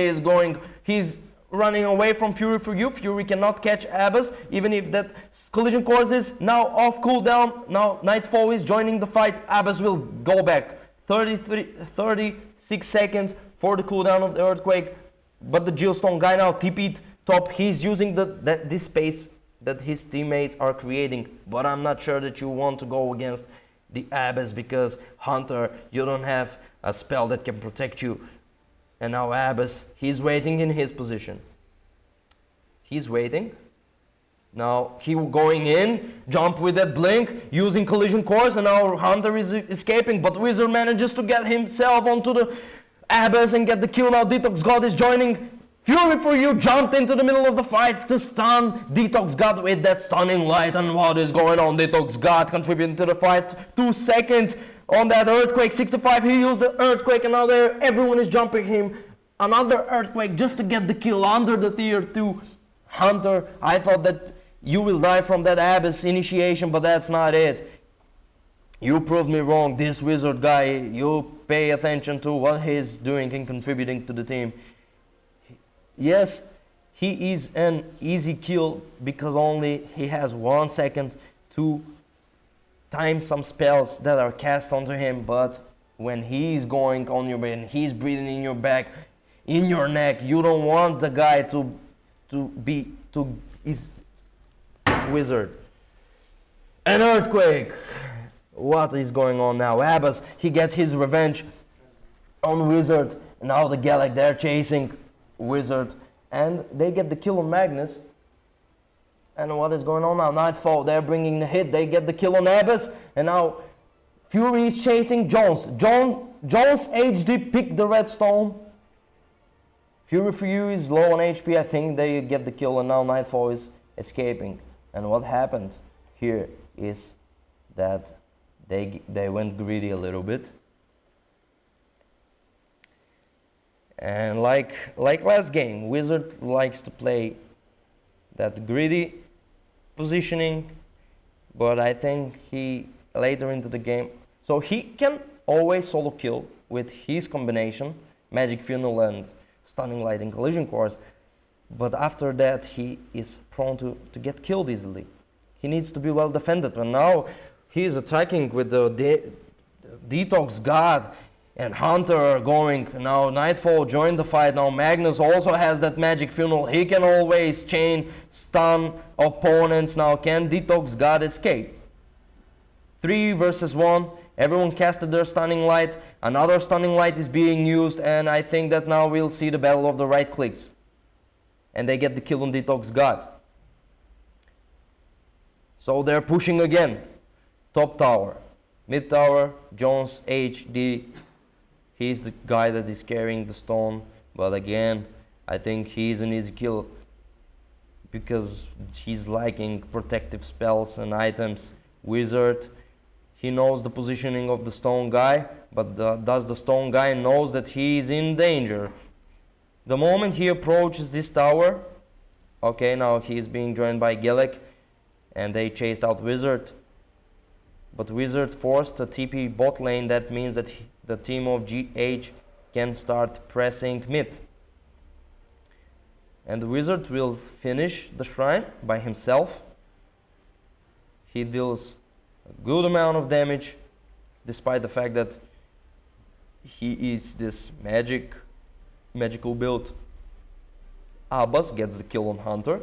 he's running away from Fury for You. Fury cannot catch Abyss, even if that Collision Course is now off cooldown. Now Nightfall is joining the fight. Abyss will go back. 36 seconds for the cooldown of the Earthquake, but the Geostone guy now TP'd top. He's using this space that his teammates are creating, but I'm not sure that you want to go against the Abyss because Hunter, you don't have a spell that can protect you. And now Abyss, he's waiting in his position. He's waiting. Now he going in, jump with that blink, using collision course, and now Hunter is escaping, but Wizard manages to get himself onto the Abyss and get the kill. Now Detox God is joining. Fury for You jumped into the middle of the fight to stun Detox God with that stunning light. And what is going on? Detox God contributing to the fight. 2 seconds on that Earthquake. 65, he used the Earthquake, and now everyone is jumping him. Another Earthquake just to get the kill under the tier 2. Hunter, I thought that you will die from that Abyss initiation, but that's not it. You proved me wrong. This Wizard guy, you pay attention to what he's doing and contributing to the team. Yes, he is an easy kill because only he has 1 second to time some spells that are cast onto him, but when he's going on your back and he's breathing in your back, in your neck, you don't want the guy to is Wizard. An Earthquake. What is going on now? Abyss, he gets his revenge on Wizard. Now the Gallic, they're chasing Wizard, and they get the kill on Magnus. And what is going on now? Nightfall, they're bringing the hit. They get the kill on Abyss, and now Fury is chasing Jones. Jones HD picked the redstone. Fury for You is low on HP. I think they get the kill, and now Nightfall is escaping. And what happened here is that they went greedy a little bit. And like last game, Wizard likes to play that greedy positioning, but I think he later into the game, so he can always solo kill with his combination, Magic Funnel and Stunning Light and Collision Course, but after that he is prone to get killed easily. He needs to be well defended, and now he is attacking with the Detox God. And Hunter are going. Now Nightfall joined the fight. Now Magnus also has that magic funnel. He can always chain stun opponents. Now can Detox God escape? 3 versus 1. Everyone casted their stunning light. Another stunning light is being used, and I think that now we'll see the battle of the right clicks. And they get the kill on Detox God. So they're pushing again. Top tower. Mid tower, Jones HD. He's the guy that is carrying the stone, but again, I think he's an easy kill because he's lacking protective spells and items. Wizard, he knows the positioning of the stone guy, but does the stone guy knows that he is in danger? The moment he approaches this tower, okay, now he is being joined by Gallic, and they chased out Wizard. But Wizard forced a TP bot lane. That means that the team of GH can start pressing mid. And the Wizard will finish the shrine by himself. He deals a good amount of damage, despite the fact that he is this magical build. Abbas gets the kill on Hunter.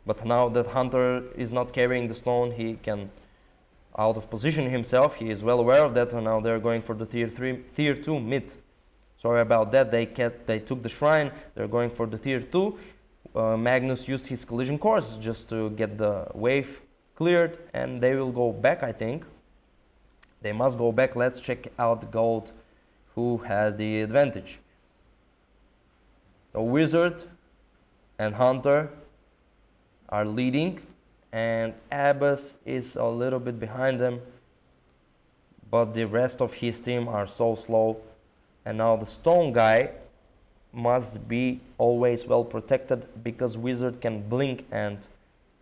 But now that Hunter is not carrying the stone, he can out of position himself. He is well aware of that, and now they're going for the tier 2 mid. Sorry about that. They took the shrine. They're going for the tier 2. Magnus used his collision course just to get the wave cleared, and they will go back, I think. They must go back. Let's check out Gold, who has the advantage. The Wizard and Hunter are leading, and Abyss is a little bit behind them, but the rest of his team are so slow. And now the stone guy must be always well protected because Wizard can blink. And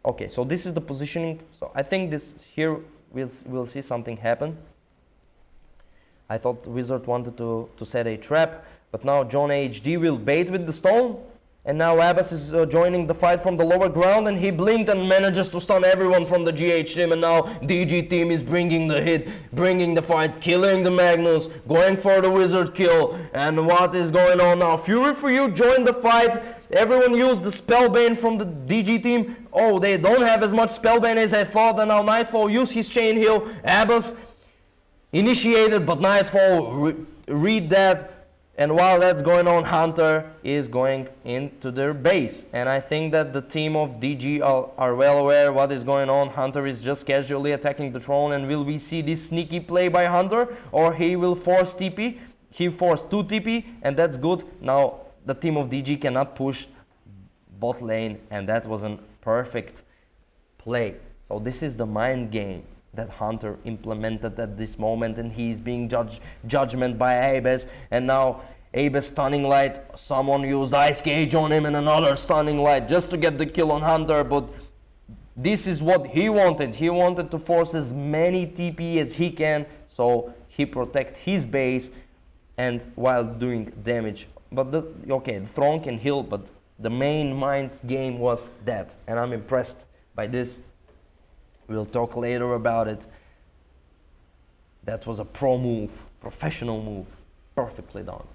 okay, so this is the positioning. So I think this here we'll see something happen. I thought Wizard wanted to set a trap, but now John HD will bait with the stone. And now Abyss is joining the fight from the lower ground, and he blinked and manages to stun everyone from the GH team. And now DG team is bringing the hit, bringing the fight, killing the Magnus, going for the Wizard kill. And what is going on now? Fury for You joined the fight. Everyone used the Spellbane from the DG team. Oh, they don't have as much Spellbane as I thought, and now Nightfall used his Chain Heal. Abbas initiated, but Nightfall read that. And while that's going on, Hunter is going into their base. And I think that the team of DG are well aware what is going on. Hunter is just casually attacking the throne. And will we see this sneaky play by Hunter? Or he will force TP? He forced 2 TP, and that's good. Now the team of DG cannot push bot lane. And that was a perfect play. So this is the mind game that Hunter implemented at this moment, and he's being judgment by Abes. And now Abes stunning light, someone used Ice Cage on him and another stunning light just to get the kill on Hunter. But this is what he wanted. He wanted to force as many TP as he can, so he protect his base and while doing damage. But the throne can heal, but the main mind game was that, and I'm impressed by this. We'll talk later about it. That was a pro move, professional move, perfectly done.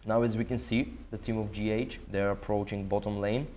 Now as we can see, the team of GH, they're approaching bottom lane.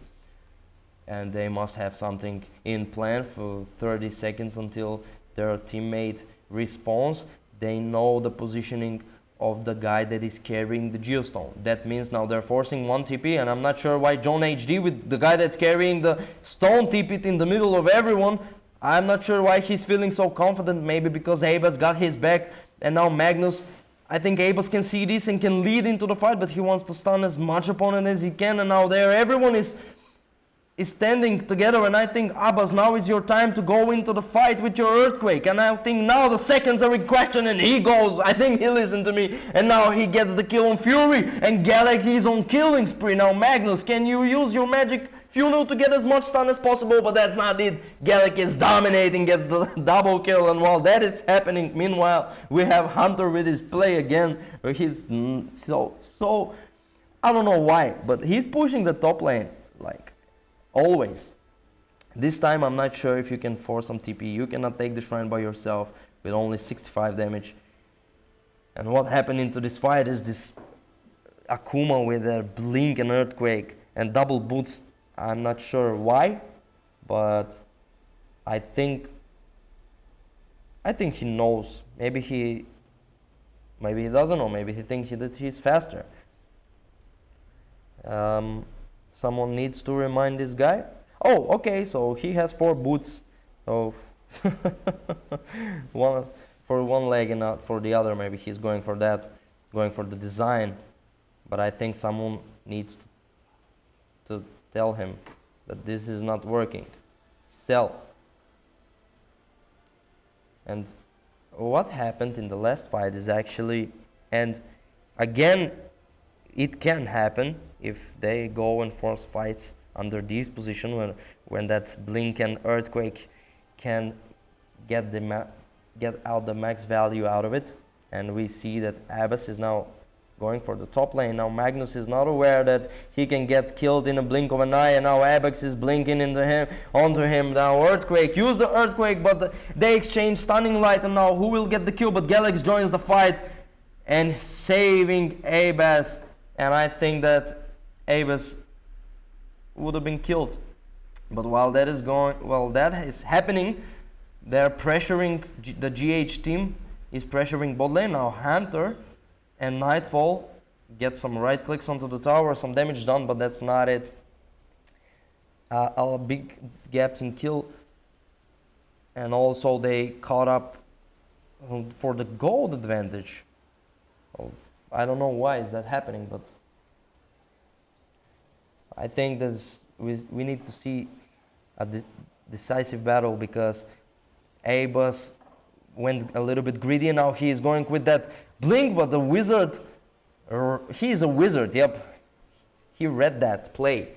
And they must have something in plan for 30 seconds until their teammate respawns. They know the positioning of the guy that is carrying the Geostone. That means now they're forcing 1 TP, and I'm not sure why John HD with the guy that's carrying the stone TP'd in the middle of everyone. I'm not sure why he's feeling so confident, maybe because Abas got his back, and now Magnus, I think Abas can see this and can lead into the fight, but he wants to stun as much opponent as he can, and now there everyone is standing together, and I think Abbas, now is your time to go into the fight with your Earthquake. And I think now the seconds are in question, and he goes, I think he listened to me, and now he gets the kill on Fury, and Galaxy is on killing spree. Now Magnus, can you use your magic funnel to get as much stun as possible? But that's not it. Galaxy is dominating, gets the double kill, and while that is happening, meanwhile we have Hunter with his play again, where he's so I don't know why, but he's pushing the top lane like always. This time I'm not sure if you can force some TP. You cannot take the shrine by yourself with only 65 damage. And what happened into this fight is this Akuma with a blink and Earthquake and double boots. I'm not sure why, but I think he knows. Maybe he doesn't know. Maybe he thinks that he's faster. Someone needs to remind this guy. Oh, okay, so he has 4 boots. So one for one leg and not for the other. Maybe he's going for that, going for the design. But I think someone needs to tell him that this is not working. Sell. And what happened in the last fight is actually, and again, it can happen if they go and force fights under these positions when that blink and Earthquake can get out the max value out of it. And we see that Abbas is now going for the top lane. Now Magnus is not aware that he can get killed in a blink of an eye, and now Abbas is blinking onto him. Now Earthquake, use the Earthquake, but they exchange stunning light, and now who will get the kill? But Galax joins the fight and saving Abbas. And I think that Abbas would have been killed. But while that is happening, they're pressuring, the GH team is pressuring bot lane. Now Hunter and Nightfall get some right clicks onto the tower, some damage done, but that's not it. A big gap in kill. And also they caught up for the gold advantage. Oh, I don't know why is that happening, but I think we need to see a decisive battle, because Abas went a little bit greedy, and now he is going with that blink, but the wizard, he is a wizard, yep. He read that play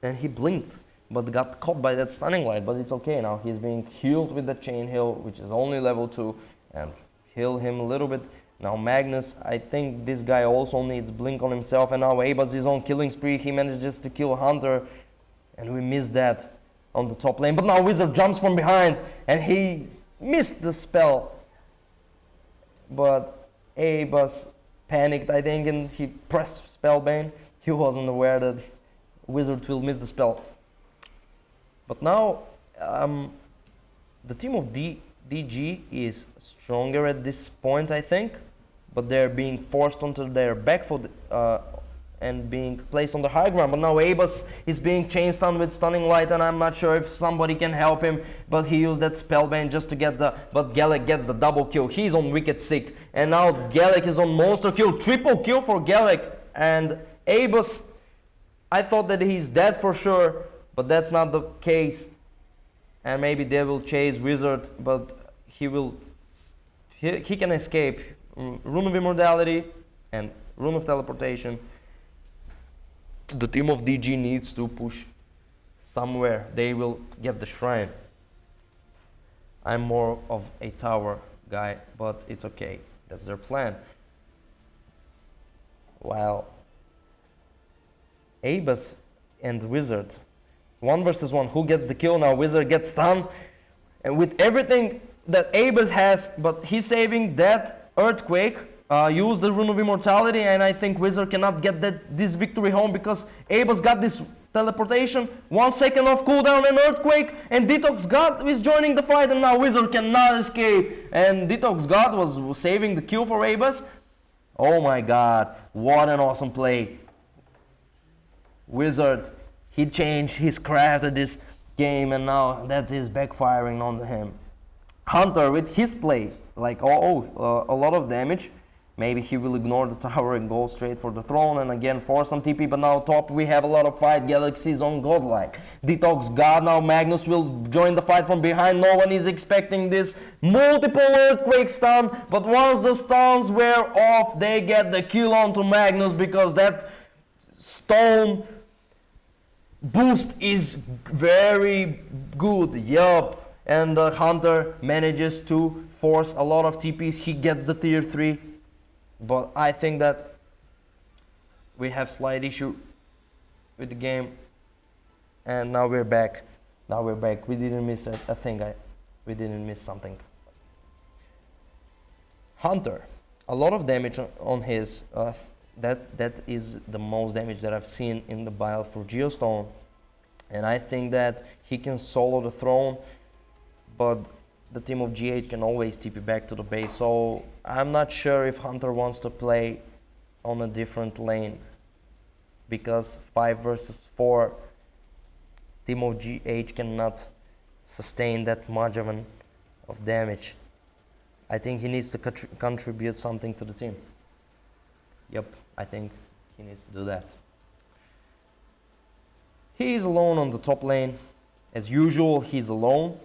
and he blinked, but got caught by that stunning light. But it's okay, now he's being healed with the chain heal, which is only level 2, and heal him a little bit. Now Magnus, I think this guy also needs blink on himself, and now Abas is on killing spree. He manages to kill Hunter, and we missed that on the top lane. But now Wizard jumps from behind, and he missed the spell. But Abas panicked, I think, and he pressed Spellbane. He wasn't aware that Wizard will miss the spell. But now, the team of DG is stronger at this point, I think, but they're being forced onto their back foot and being placed on the high ground. But now Abus is being chain stunned with Stunning Light, and I'm not sure if somebody can help him, but he used that Spellbane just to get but Galek gets the double kill. He's on Wicked Sick, and now Galek is on Monster Kill, triple kill for Galek, and Abus, I thought that he's dead for sure, but that's not the case. And maybe they will chase Wizard, but he can escape. Rune of Immortality and Rune of Teleportation. The team of DG needs to push somewhere. They will get the shrine. I'm more of a tower guy, but it's okay. That's their plan. While Abus and Wizard, 1 versus 1, who gets the kill now? Wizard gets stunned, and with everything that Abus has, but he's saving that Earthquake, use the Rune of Immortality, and I think Wizard cannot get this victory home because Abus got this teleportation, 1 second of cooldown and Earthquake, and Detox God is joining the fight, and now Wizard cannot escape, and Detox God was saving the kill for Abus. Oh my god, what an awesome play. Wizard, he changed his craft at this game, and now that is backfiring on him. Hunter with his play, like a lot of damage. Maybe he will ignore the tower and go straight for the throne and again force some TP, but now top we have a lot of fight. Galaxy's on Godlike. Detox God, now Magnus will join the fight from behind. No one is expecting this. Multiple Earthquake stun, but once the stuns wear off, they get the kill onto Magnus because that stone boost is very good. Yup. And the Hunter manages to force a lot of TPs. He gets the tier 3. But I think that we have slight issue with the game. And now we're back. We didn't miss a thing. We didn't miss something. Hunter, a lot of damage on his. That is the most damage that I've seen in the Battle for Giostone. And I think that he can solo the throne, but the team of G8 can always TP back to the base. So I'm not sure if Hunter wants to play on a different lane, because 5 versus 4, team of GH cannot sustain that much of damage. I think he needs to contribute something to the team. Yep, I think he needs to do that. He is alone on the top lane. As usual, he's alone,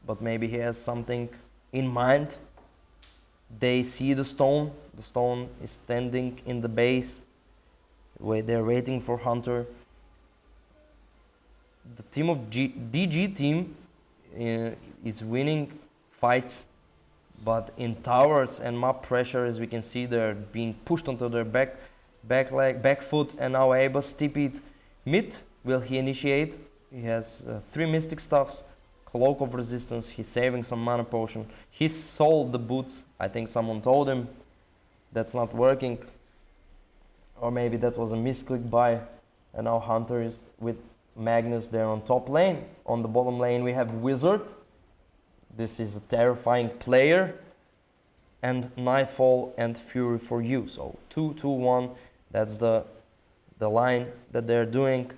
but maybe he has something in mind. They see the stone. The stone is standing in the base. They're waiting for Hunter. The team of DG team is winning fights, but in towers and map pressure, as we can see, they're being pushed onto their back foot, and now Abus TP'd mid. Will he initiate? He has 3 Mystic Stuffs, Cloak of Resistance, he's saving some mana potion. He sold the boots. I think someone told him that's not working. Or maybe that was a misclick buy. And now Hunter is with Magnus there on top lane. On the bottom lane we have Wizard. This is a terrifying player. And Nightfall and Fury for you. So 2-2-1, that's the line that they're doing.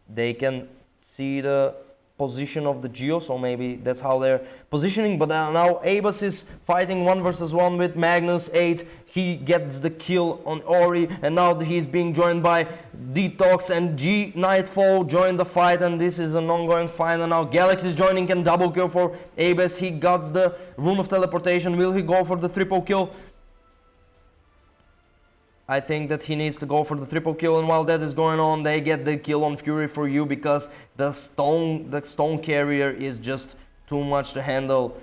They can see the position of the Geo, so maybe that's how they're positioning. But now Abus is fighting 1 versus 1 with Magnus 8. He gets the kill on Ori, and now he's being joined by Detox and Nightfall join the fight, and this is an ongoing fight. And now Galaxy is joining and double kill for Abus. He got the Rune of Teleportation. Will he go for the triple kill? I think that he needs to go for the triple kill, and while that is going on, they get the kill on Fury for you because the stone carrier is just too much to handle.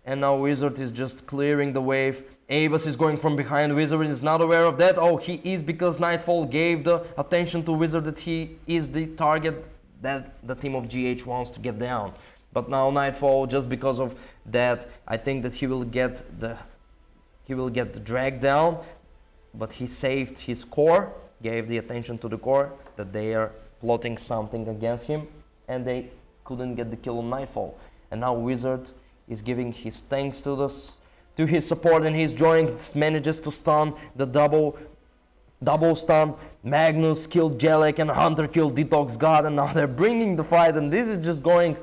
And now Wizard is just clearing the wave. Abus is going from behind. Wizard is not aware of that. Oh, he is, because Nightfall gave the attention to Wizard that he is the target that the team of GH wants to get down. But now Nightfall, just because of that, I think that he will get the he will get dragged down, but he saved his core, gave the attention to the core that they are plotting something against him, and they couldn't get the kill on Nightfall. And now Wizard is giving his thanks to his support, and he's joining, manages to stun the double stun. Magnus killed Jellic and Hunter killed Detox God, and now they're bringing the fight, and this is just going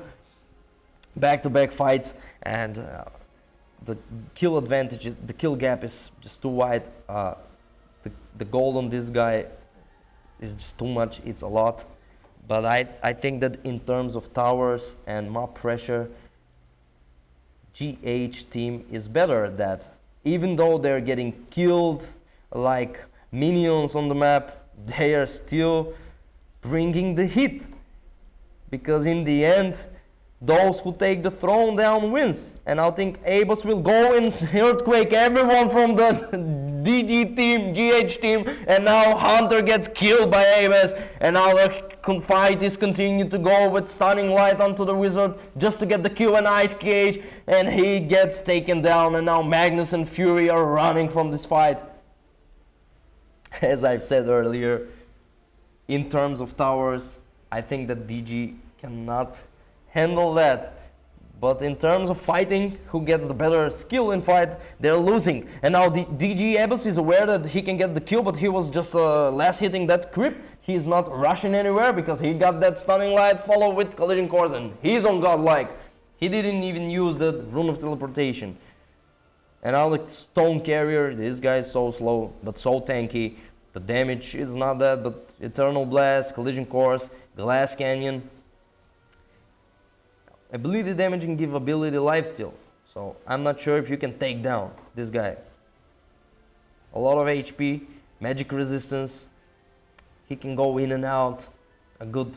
back-to-back fights, and the kill advantage, the kill gap is just too wide. The gold on this guy is just too much, it's a lot. But I think that in terms of towers and mob pressure, GH team is better at that. Even though they're getting killed like minions on the map, they are still bringing the hit. Because in the end, those who take the throne down wins. And I think Abus will go in Earthquake everyone from the DG team, GH team, and now Hunter gets killed by Abus, and now the fight is continuing to go with stunning light onto the Wizard just to get the kill and Ice Cage, and he gets taken down, and now Magnus and Fury are running from this fight. As I've said earlier, in terms of towers, I think that DG cannot handle that. But in terms of fighting, who gets the better skill in fight, they're losing. And now the DG Abyss is aware that he can get the kill, but he was just last hitting that creep. He's not rushing anywhere because he got that stunning light followed with collision course, and he's on godlike. He didn't even use the rune of teleportation. And now the stone carrier, this guy is so slow but so tanky. The damage is not that, but Eternal Blast, collision course, Glass Canyon. Ability damaging give ability lifesteal, so I'm not sure if you can take down this guy. A lot of HP, magic resistance, he can go in and out, a good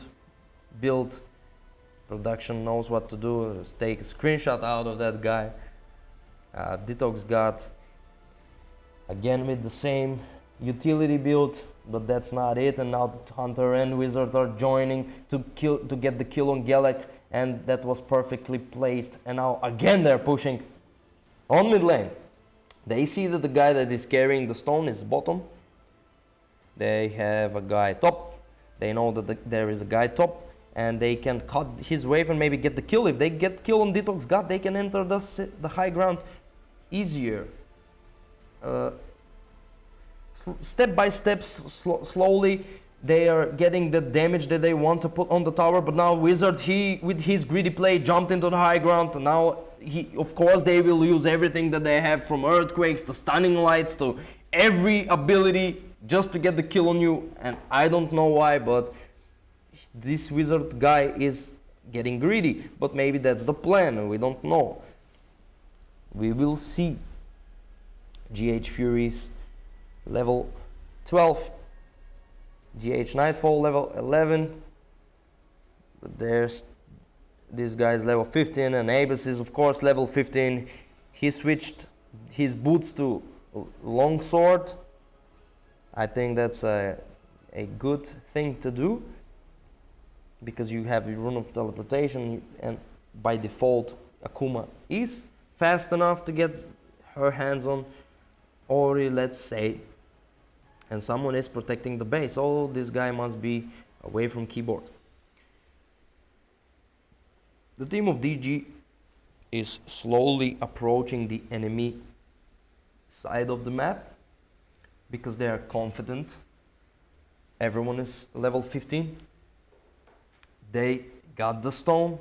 build. Production knows what to do, just take a screenshot out of that guy. Detox got again with the same utility build, but that's not it, and now Hunter and Wizard are joining to get the kill on Gelek. And that was perfectly placed, and now again they're pushing on mid lane. They see that the guy that is carrying the stone is bottom. They have a guy top. They know that there is a guy top, and they can cut his wave and maybe get the kill. If they get kill on Detox God, they can enter the high ground easier. Step by step, slowly. They are getting the damage that they want to put on the tower, but now Wizard, he with his greedy play jumped into the high ground. And now of course they will use everything that they have, from earthquakes to stunning lights to every ability just to get the kill on you. And I don't know why, but this Wizard guy is getting greedy, but maybe that's the plan, we don't know. We will see. GH Furies level 12. GH Nightfall level 11, but there's this guy's level 15, and Abus is of course level 15. He switched his boots to longsword. I think that's a good thing to do, because you have the rune of teleportation, and by default Akuma is fast enough to get her hands on Ori, let's say, and someone is protecting the base. Oh, this guy must be away from keyboard. The team of DG is slowly approaching the enemy side of the map because they are confident. Everyone is level 15. They got the stone.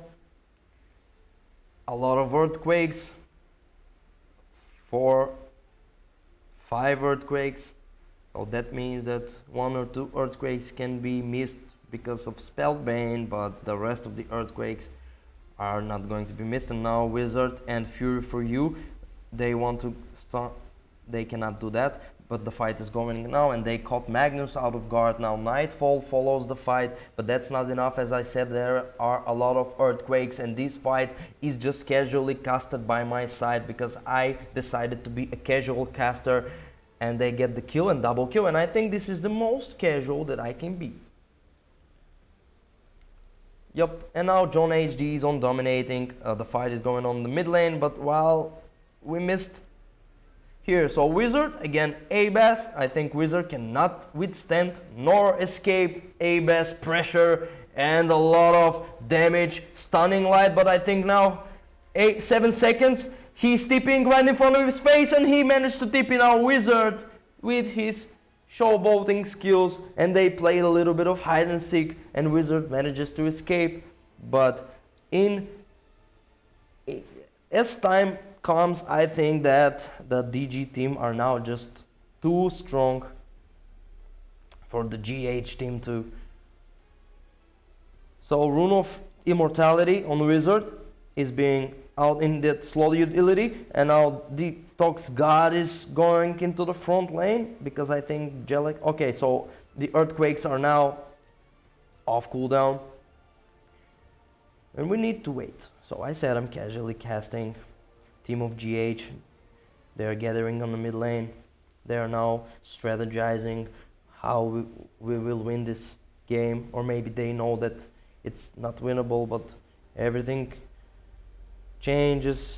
A lot of earthquakes. 4, 5 earthquakes. So that means that 1 or 2 earthquakes can be missed because of Spellbane, but the rest of the earthquakes are not going to be missed. And now Wizard and Fury for you, they want to start, they cannot do that, but the fight is going now, and they caught Magnus out of guard. Now Nightfall follows the fight, but that's not enough. As I said, there are a lot of earthquakes, and this fight is just casually casted by my side because I decided to be a casual caster. And they get the kill and double kill, and I think this is the most casual that I can be. Yup, and now John HD is on dominating. The fight is going on the mid lane, but while we missed here. So Wizard, again, Abas. I think Wizard cannot withstand nor escape Abas pressure and a lot of damage. Stunning light, but I think now 7 seconds. He's tipping right in front of his face, and he managed to tip in our Wizard with his showboating skills, and they played a little bit of hide and seek, and Wizard manages to escape. But as time comes, I think that the DG team are now just too strong for the GH team to. So Rune of Immortality on Wizard is being out in that slow utility, and now Detox God is going into the front lane because I think Jellic. Okay, so the Earthquakes are now off cooldown, and we need to wait. So I said I'm casually casting. Team of GH, they are gathering on the mid lane. They are now strategizing how we will win this game, or maybe they know that it's not winnable, but everything changes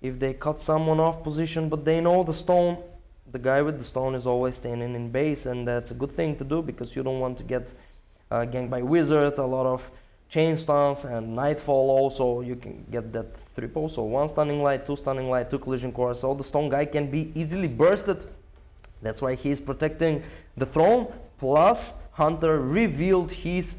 if they cut someone off position. But they know the guy with the stone is always standing in base, and that's a good thing to do because you don't want to get ganked by Wizard. A lot of chain stuns and Nightfall also, you can get that triple. So 1 stunning light, 2 stunning light, 2 collision core, so the stone guy can be easily bursted. That's why he's protecting the throne. Plus Hunter revealed his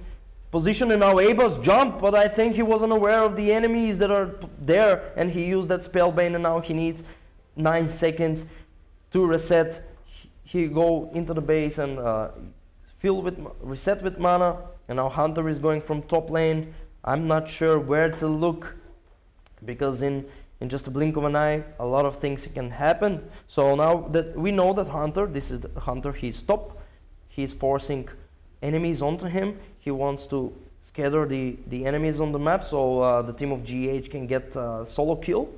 position, and now Abas jumped, but I think he wasn't aware of the enemies that are there, and he used that spellbane, and now he needs 9 seconds to reset. He go into the base and reset with mana, and now Hunter is going from top lane. I'm not sure where to look because in just a blink of an eye a lot of things can happen. So now that we know that Hunter, this is the Hunter, he's top, he's forcing enemies onto him. He wants to scatter the enemies on the map so the team of GH can get solo kill,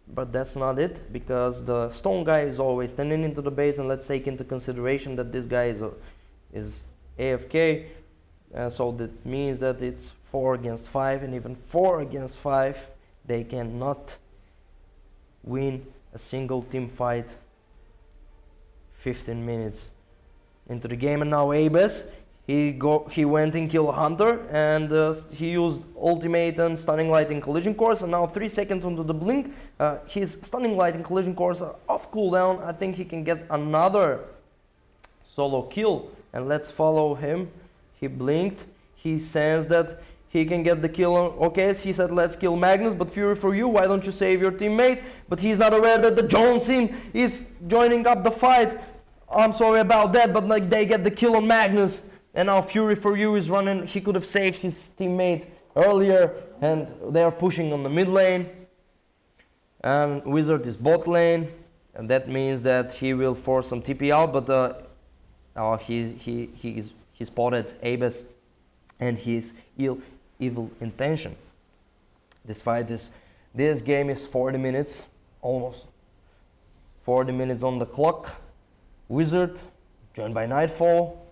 but that's not it because the stone guy is always standing into the base, and let's take into consideration that this guy is AFK, so that means that it's 4 against 5, and even 4 against 5 they cannot win a single team fight 15 minutes into the game. And now Abas, he went and killed Hunter, and he used ultimate and stunning light and collision course, and now 3 seconds onto the blink, his stunning light and collision course are off cooldown. I think he can get another solo kill, and let's follow him. He blinked, he sensed that he can get the kill. Okay, he said let's kill Magnus, but Fury for you, why don't you save your teammate? But he's not aware that the Jones team is joining up the fight. I'm sorry about that, but like they get the kill on Magnus, and now Fury for you is running. He could have saved his teammate earlier, and they are pushing on the mid lane, and Wizard is bot lane, and that means that he will force some TP out, but he spotted Abas and his evil intention. This game is 40 minutes, almost 40 minutes on the clock. Wizard joined by Nightfall.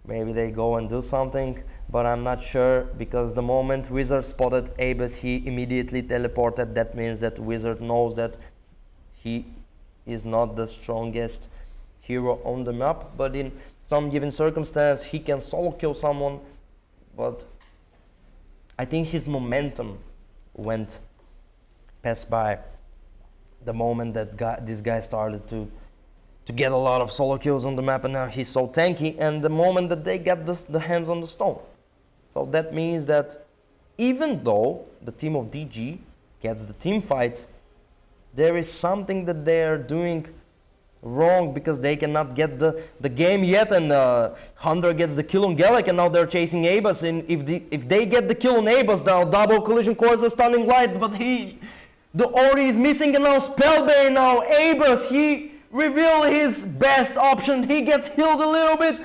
Maybe they go and do something, but I'm not sure, because the moment Wizard spotted Abas, he immediately teleported. That means that Wizard knows that he is not the strongest hero on the map, but in some given circumstance he can solo kill someone. But I think his momentum passed by the moment that this guy started to get a lot of solo kills on the map, and now he's so tanky, and the moment that they get the hands on the stone. So that means that even though the team of DG gets the team fights, there is something that they are doing wrong, because they cannot get the game yet, and Hunter gets the kill on Gallic, and now they're chasing Abas, and if they get the kill on Abas, now double collision course is stunning light, but the Ori is missing, and now Spellbane. Now Abas, he revealed his best option, he gets healed a little bit,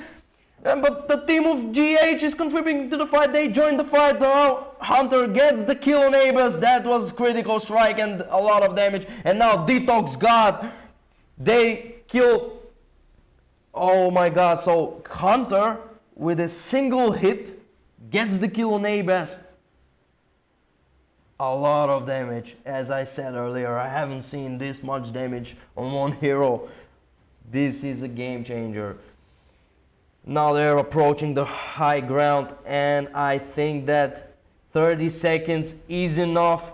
but the team of GH is contributing to the fight. They joined the fight. Now Hunter gets the kill on Abas. That was critical strike and a lot of damage, and now Detox God, they killed. Oh my god. So Hunter with a single hit gets the kill on Abas. A lot of damage. As I said earlier, I haven't seen this much damage on one hero. This is a game changer. Now they're approaching the high ground, and I think that 30 seconds is enough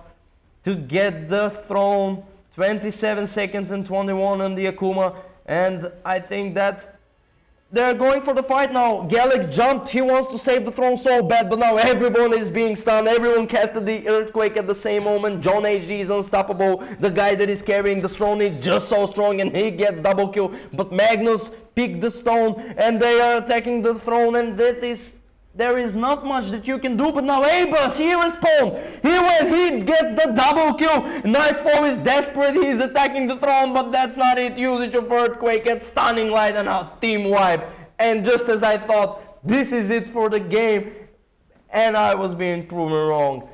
to get the throne. 27 seconds and 21 on the Akuma, and I think that they're going for the fight now. Gallic jumped, he wants to save the throne so bad, but now everyone is being stunned. Everyone casted the earthquake at the same moment. John HD is unstoppable. The guy that is carrying the throne is just so strong, and he gets double kill. But Magnus picked the stone, and they are attacking the throne, and there is not much that you can do. But now Abus, he respawned. He gets the double kill. Nightfall is desperate. He's attacking the throne, but that's not it. Usage of earthquake gets stunning light, and now team wipe. And just as I thought, this is it for the game, and I was being proven wrong.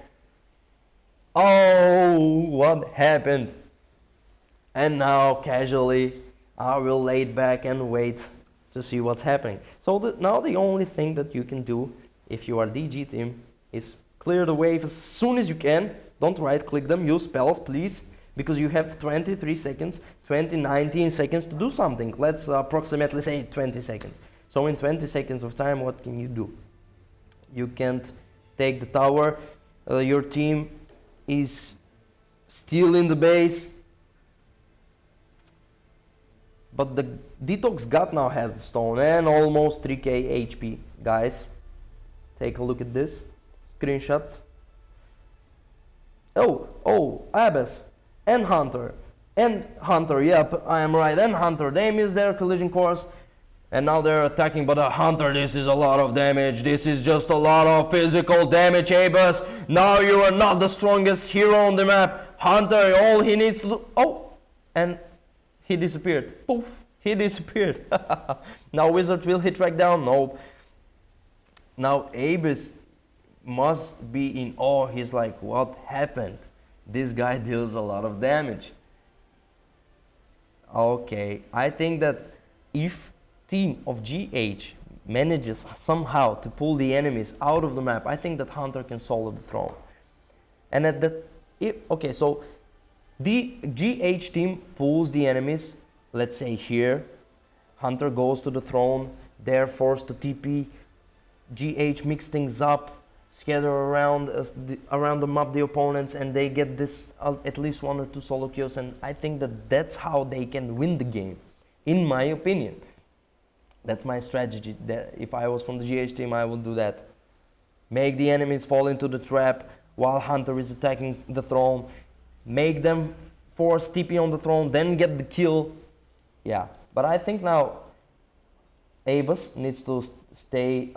Oh, what happened? And now casually, I will lay back and wait to see what's happening. So now the only thing that you can do if you are DG team is clear the wave as soon as you can. Don't right click them, use spells please, because you have 23 seconds, 19 seconds to do something. Let's approximately say 20 seconds. So in 20 seconds of time, what can you do? You can't take the tower, your team is still in the base, but the Detox God now has the stone and almost 3k HP. Guys, take a look at this screenshot. Oh, Abyss and Hunter, yep, I am right, and Hunter, they missed their collision course, and now they're attacking, but Hunter, this is a lot of damage, this is just a lot of physical damage. Abyss, now you are not the strongest hero on the map. Hunter, all he needs to do, and he disappeared. Poof, he disappeared. Now Wizard, will he track down? No. Now Abyss must be in awe. He's like, what happened? This guy deals a lot of damage. Okay, I think that if team of GH manages somehow to pull the enemies out of the map, I think that Hunter can solo the throne. And at that, okay, so the GH team pulls the enemies, let's say here, Hunter goes to the throne, they're forced to TP, GH mix things up, scatter around the map the opponents, and they get this at least 1 or 2 solo kills, and I think that that's how they can win the game, in my opinion. That's my strategy. That if I was from the GH team, I would do that. Make the enemies fall into the trap while Hunter is attacking the throne. Make them force TP on the throne, then get the kill. Yeah, but I think now Abyss needs to stay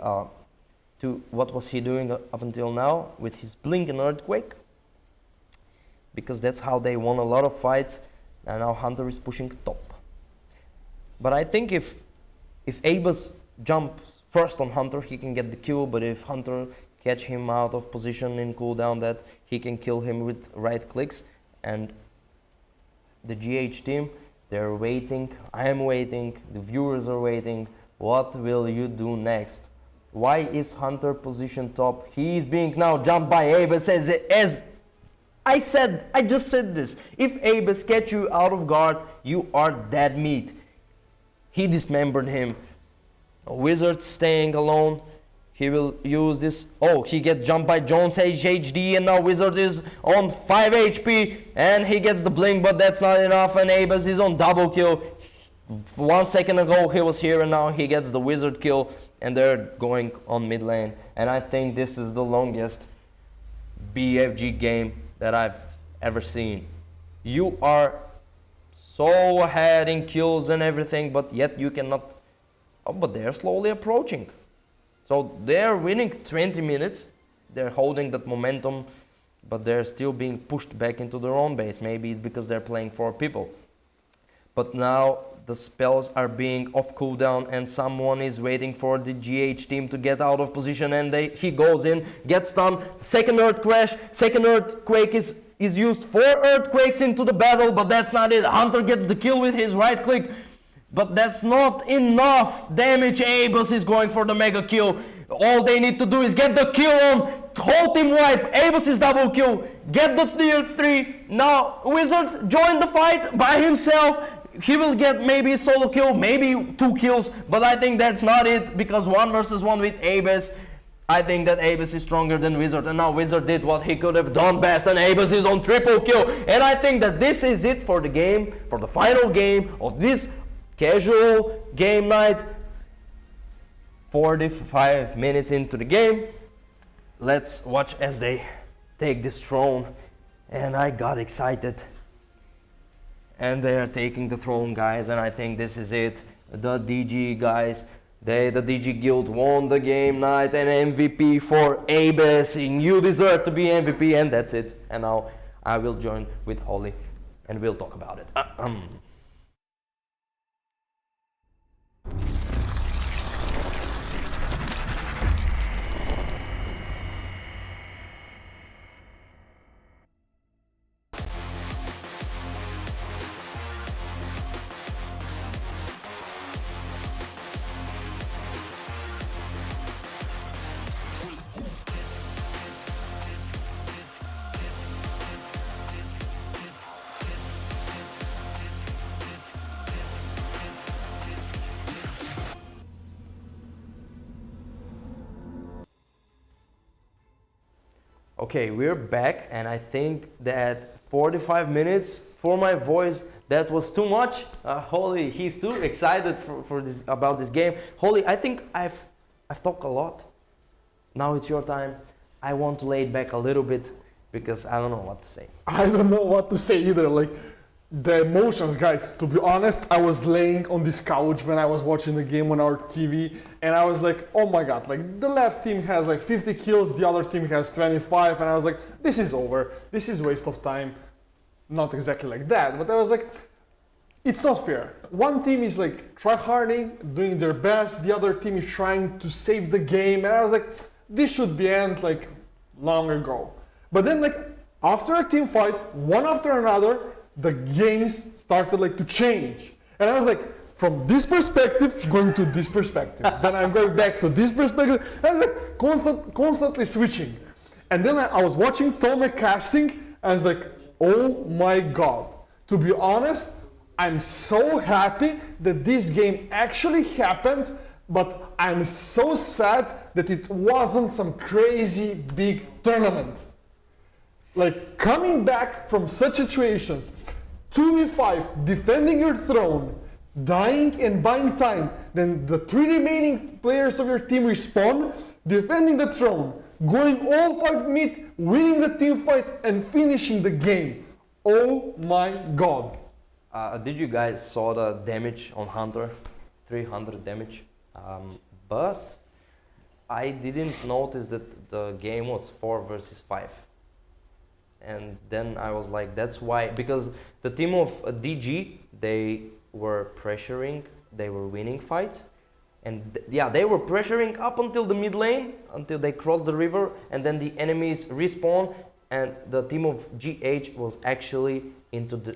to what was he doing up until now with his blink and earthquake, because that's how they won a lot of fights, and now Hunter is pushing top. But I think if Abyss jumps first on Hunter, he can get the kill, but if Hunter catch him out of position in cooldown, that he can kill him with right clicks. And the GH team, they're waiting, I am waiting, the viewers are waiting. What will you do next? Why is Hunter positioned top? He is being now jumped by Abyss, as I just said this. If Abyss catch you out of guard, you are dead meat. He dismembered him. A Wizard staying alone. He will use this. Oh, he gets jumped by Jones HD, and now Wizard is on 5 HP, and he gets the blink, but that's not enough, and Abyss is on double kill. 1 second ago he was here, and now he gets the Wizard kill, and they're going on mid lane. And I think this is the longest BFG game that I've ever seen. You are so ahead in kills and everything, but yet you cannot. Oh, but they're slowly approaching. So they're winning 20 minutes. They're holding that momentum, but they're still being pushed back into their own base. Maybe it's because they're playing 4 people. But now the spells are being off cooldown, and someone is waiting for the GH team to get out of position, and he goes in, gets stunned. Second earth crash, second earthquake is used. 4 earthquakes into the battle, but that's not it. Hunter gets the kill with his right click, but that's not enough damage. Abyss is going for the mega kill. All they need to do is get the kill on. Whole team wipe. Abyss is double kill. get the tier 3. Now Wizard join the fight by himself. He will get maybe a solo kill, maybe 2 kills, but I think that's not it, because 1 versus 1 with Abyss, I think that Abyss is stronger than Wizard, and now Wizard did what he could have done best, and Abyss is on triple kill. And I think that this is it for the game, for the final game of this casual game night. 45 minutes into the game. Let's watch as they take this throne, and I got excited. And they are taking the throne, guys, and I think this is it. The DG guys, the DG guild won the game night, and MVP for Abyss. You deserve to be MVP, and that's it. And now I will join with Holly, and we'll talk about it. Okay, we're back, and I think that 45 minutes for my voice, that was too much. Holly, he's too excited for this, about this game. Holly, I think I've talked a lot. Now it's your time. I want to lay it back a little bit because I don't know what to say. I don't know what to say either. Like, the emotions, guys, to be honest, I was laying on this couch when I was watching the game on our TV, and I was like, oh my god, like, the left team has like 50 kills, the other team has 25, and I was like, this is over, this is waste of time. Not exactly like that, but I was like, it's not fair. One team is like tryharding, doing their best, the other team is trying to save the game, and I was like, this should be end like long ago. But then, like, after a team fight, one after another, the games started like to change, and I was like, from this perspective going to this perspective, then I'm going back to this perspective, and I was like constantly switching. And then I was watching Tome casting, and I was like, oh my god, to be honest, I'm so happy that this game actually happened, but I'm so sad that it wasn't some crazy big tournament. Like, coming back from such situations, 2v5, defending your throne, dying and buying time, then the 3 remaining players of your team respawn, defending the throne, going all 5 mid, winning the team fight, and finishing the game. Oh my god. Did you guys saw the damage on Hunter? 300 damage. But I didn't notice that the game was 4 versus 5. And then I was like, that's why, because the team of DG, they were pressuring, they were winning fights, and yeah, they were pressuring up until the mid lane, until they crossed the river, and then the enemies respawn, and the team of GH was actually into the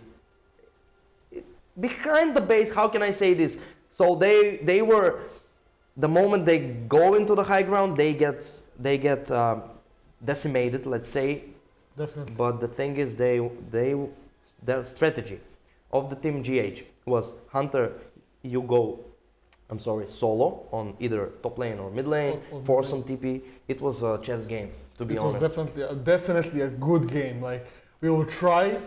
behind the base. How can I say this? So they were, the moment they go into the high ground, they get decimated, let's say. Definitely. But the thing is, their strategy of the team GH was, Hunter, you go, I'm sorry, solo on either top lane or mid lane, for some TP. It was a chess game, to be honest. It was definitely a good game. Like, we will try.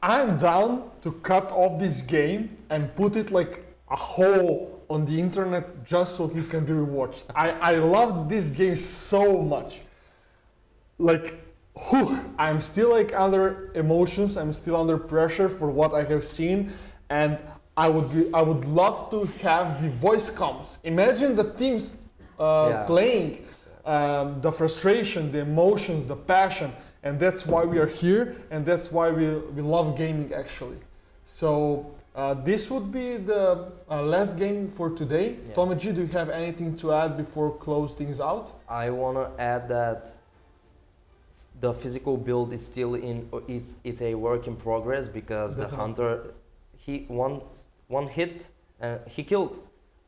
I'm down to cut off this game and put it like a hole on the internet just so it can be rewatched. I love this game so much. Like, I'm still like under emotions, I'm still under pressure for what I have seen, and I would love to have the voice comms. Imagine the teams playing, the frustration, the emotions, the passion, and that's why we are here, and that's why we love gaming actually. So this would be the last game for today. Yeah. Tommy G, do you have anything to add before close things out? I want to add that the physical build is still it's a work in progress, because the Hunter, he one hit, he killed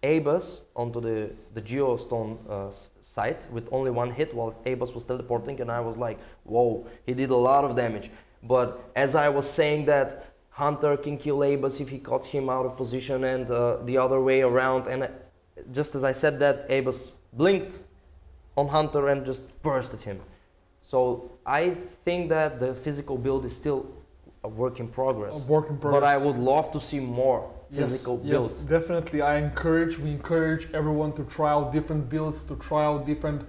Abus onto the Geostone site with only one hit while Abus was teleporting, and I was like, whoa, he did a lot of damage. But as I was saying that, Hunter can kill Abus if he caught him out of position, and the other way around, and just as I said that, Abus blinked on Hunter and just bursted him. So I think that the physical build is still a work in progress. A work in progress. But I would love to see more physical builds. Yes, definitely. We encourage everyone to try out different builds, to try out different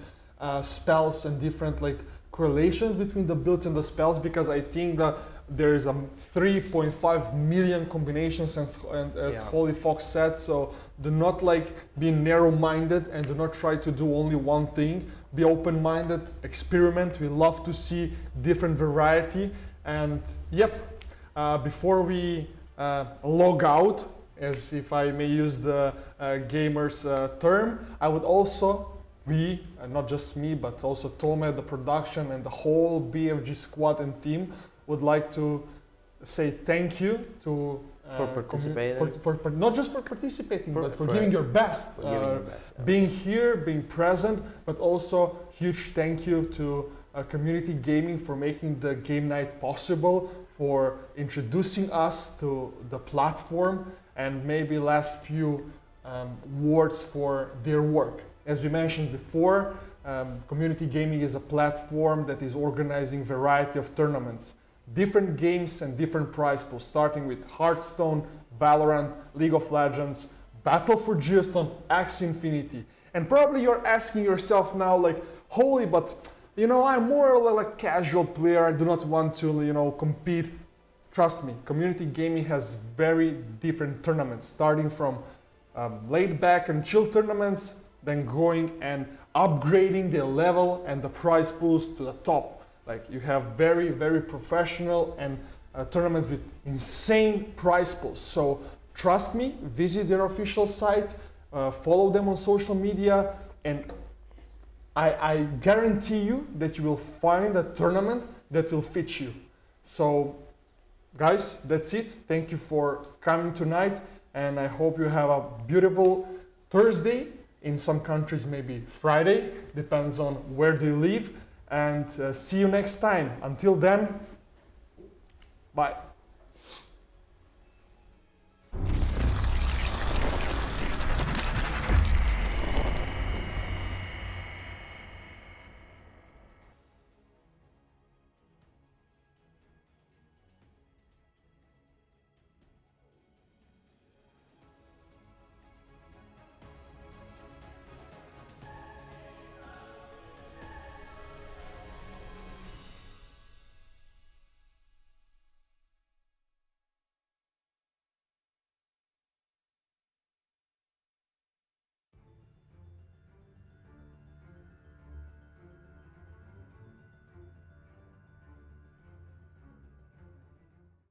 spells and different like correlations between the builds and the spells, because I think that there is a 3.5 million combinations as Holy Fox said. So do not like be narrow-minded and do not try to do only one thing. Be open-minded, experiment. We love to see different variety. And yep, before we log out, as if I may use the gamers term, I would also, not just me, but also Tome, the production, and the whole BFG squad and team would like to say thank you to for participating, for not just for participating, but for giving your best, being here, being present, but also huge thank you to Community Gaming for making the game night possible, for introducing us to the platform, and maybe last few words for their work. As we mentioned before, Community Gaming is a platform that is organizing variety of tournaments, different games and different prize pools, starting with Hearthstone, Valorant, League of Legends, Battle For Giostone, Axie Infinity. And probably you're asking yourself now like, holy, but you know, I'm more like a casual player, I do not want to, you know, compete. Trust me, Community Gaming has very different tournaments, starting from laid back and chill tournaments, then going and upgrading the level and the prize pools to the top. Like you have very, very professional and tournaments with insane prize pools. So trust me, visit their official site, follow them on social media, and I guarantee you that you will find a tournament that will fit you. So guys, that's it. Thank you for coming tonight, and I hope you have a beautiful Thursday. In some countries, maybe Friday, depends on where do you live. And see you next time. Until then, bye.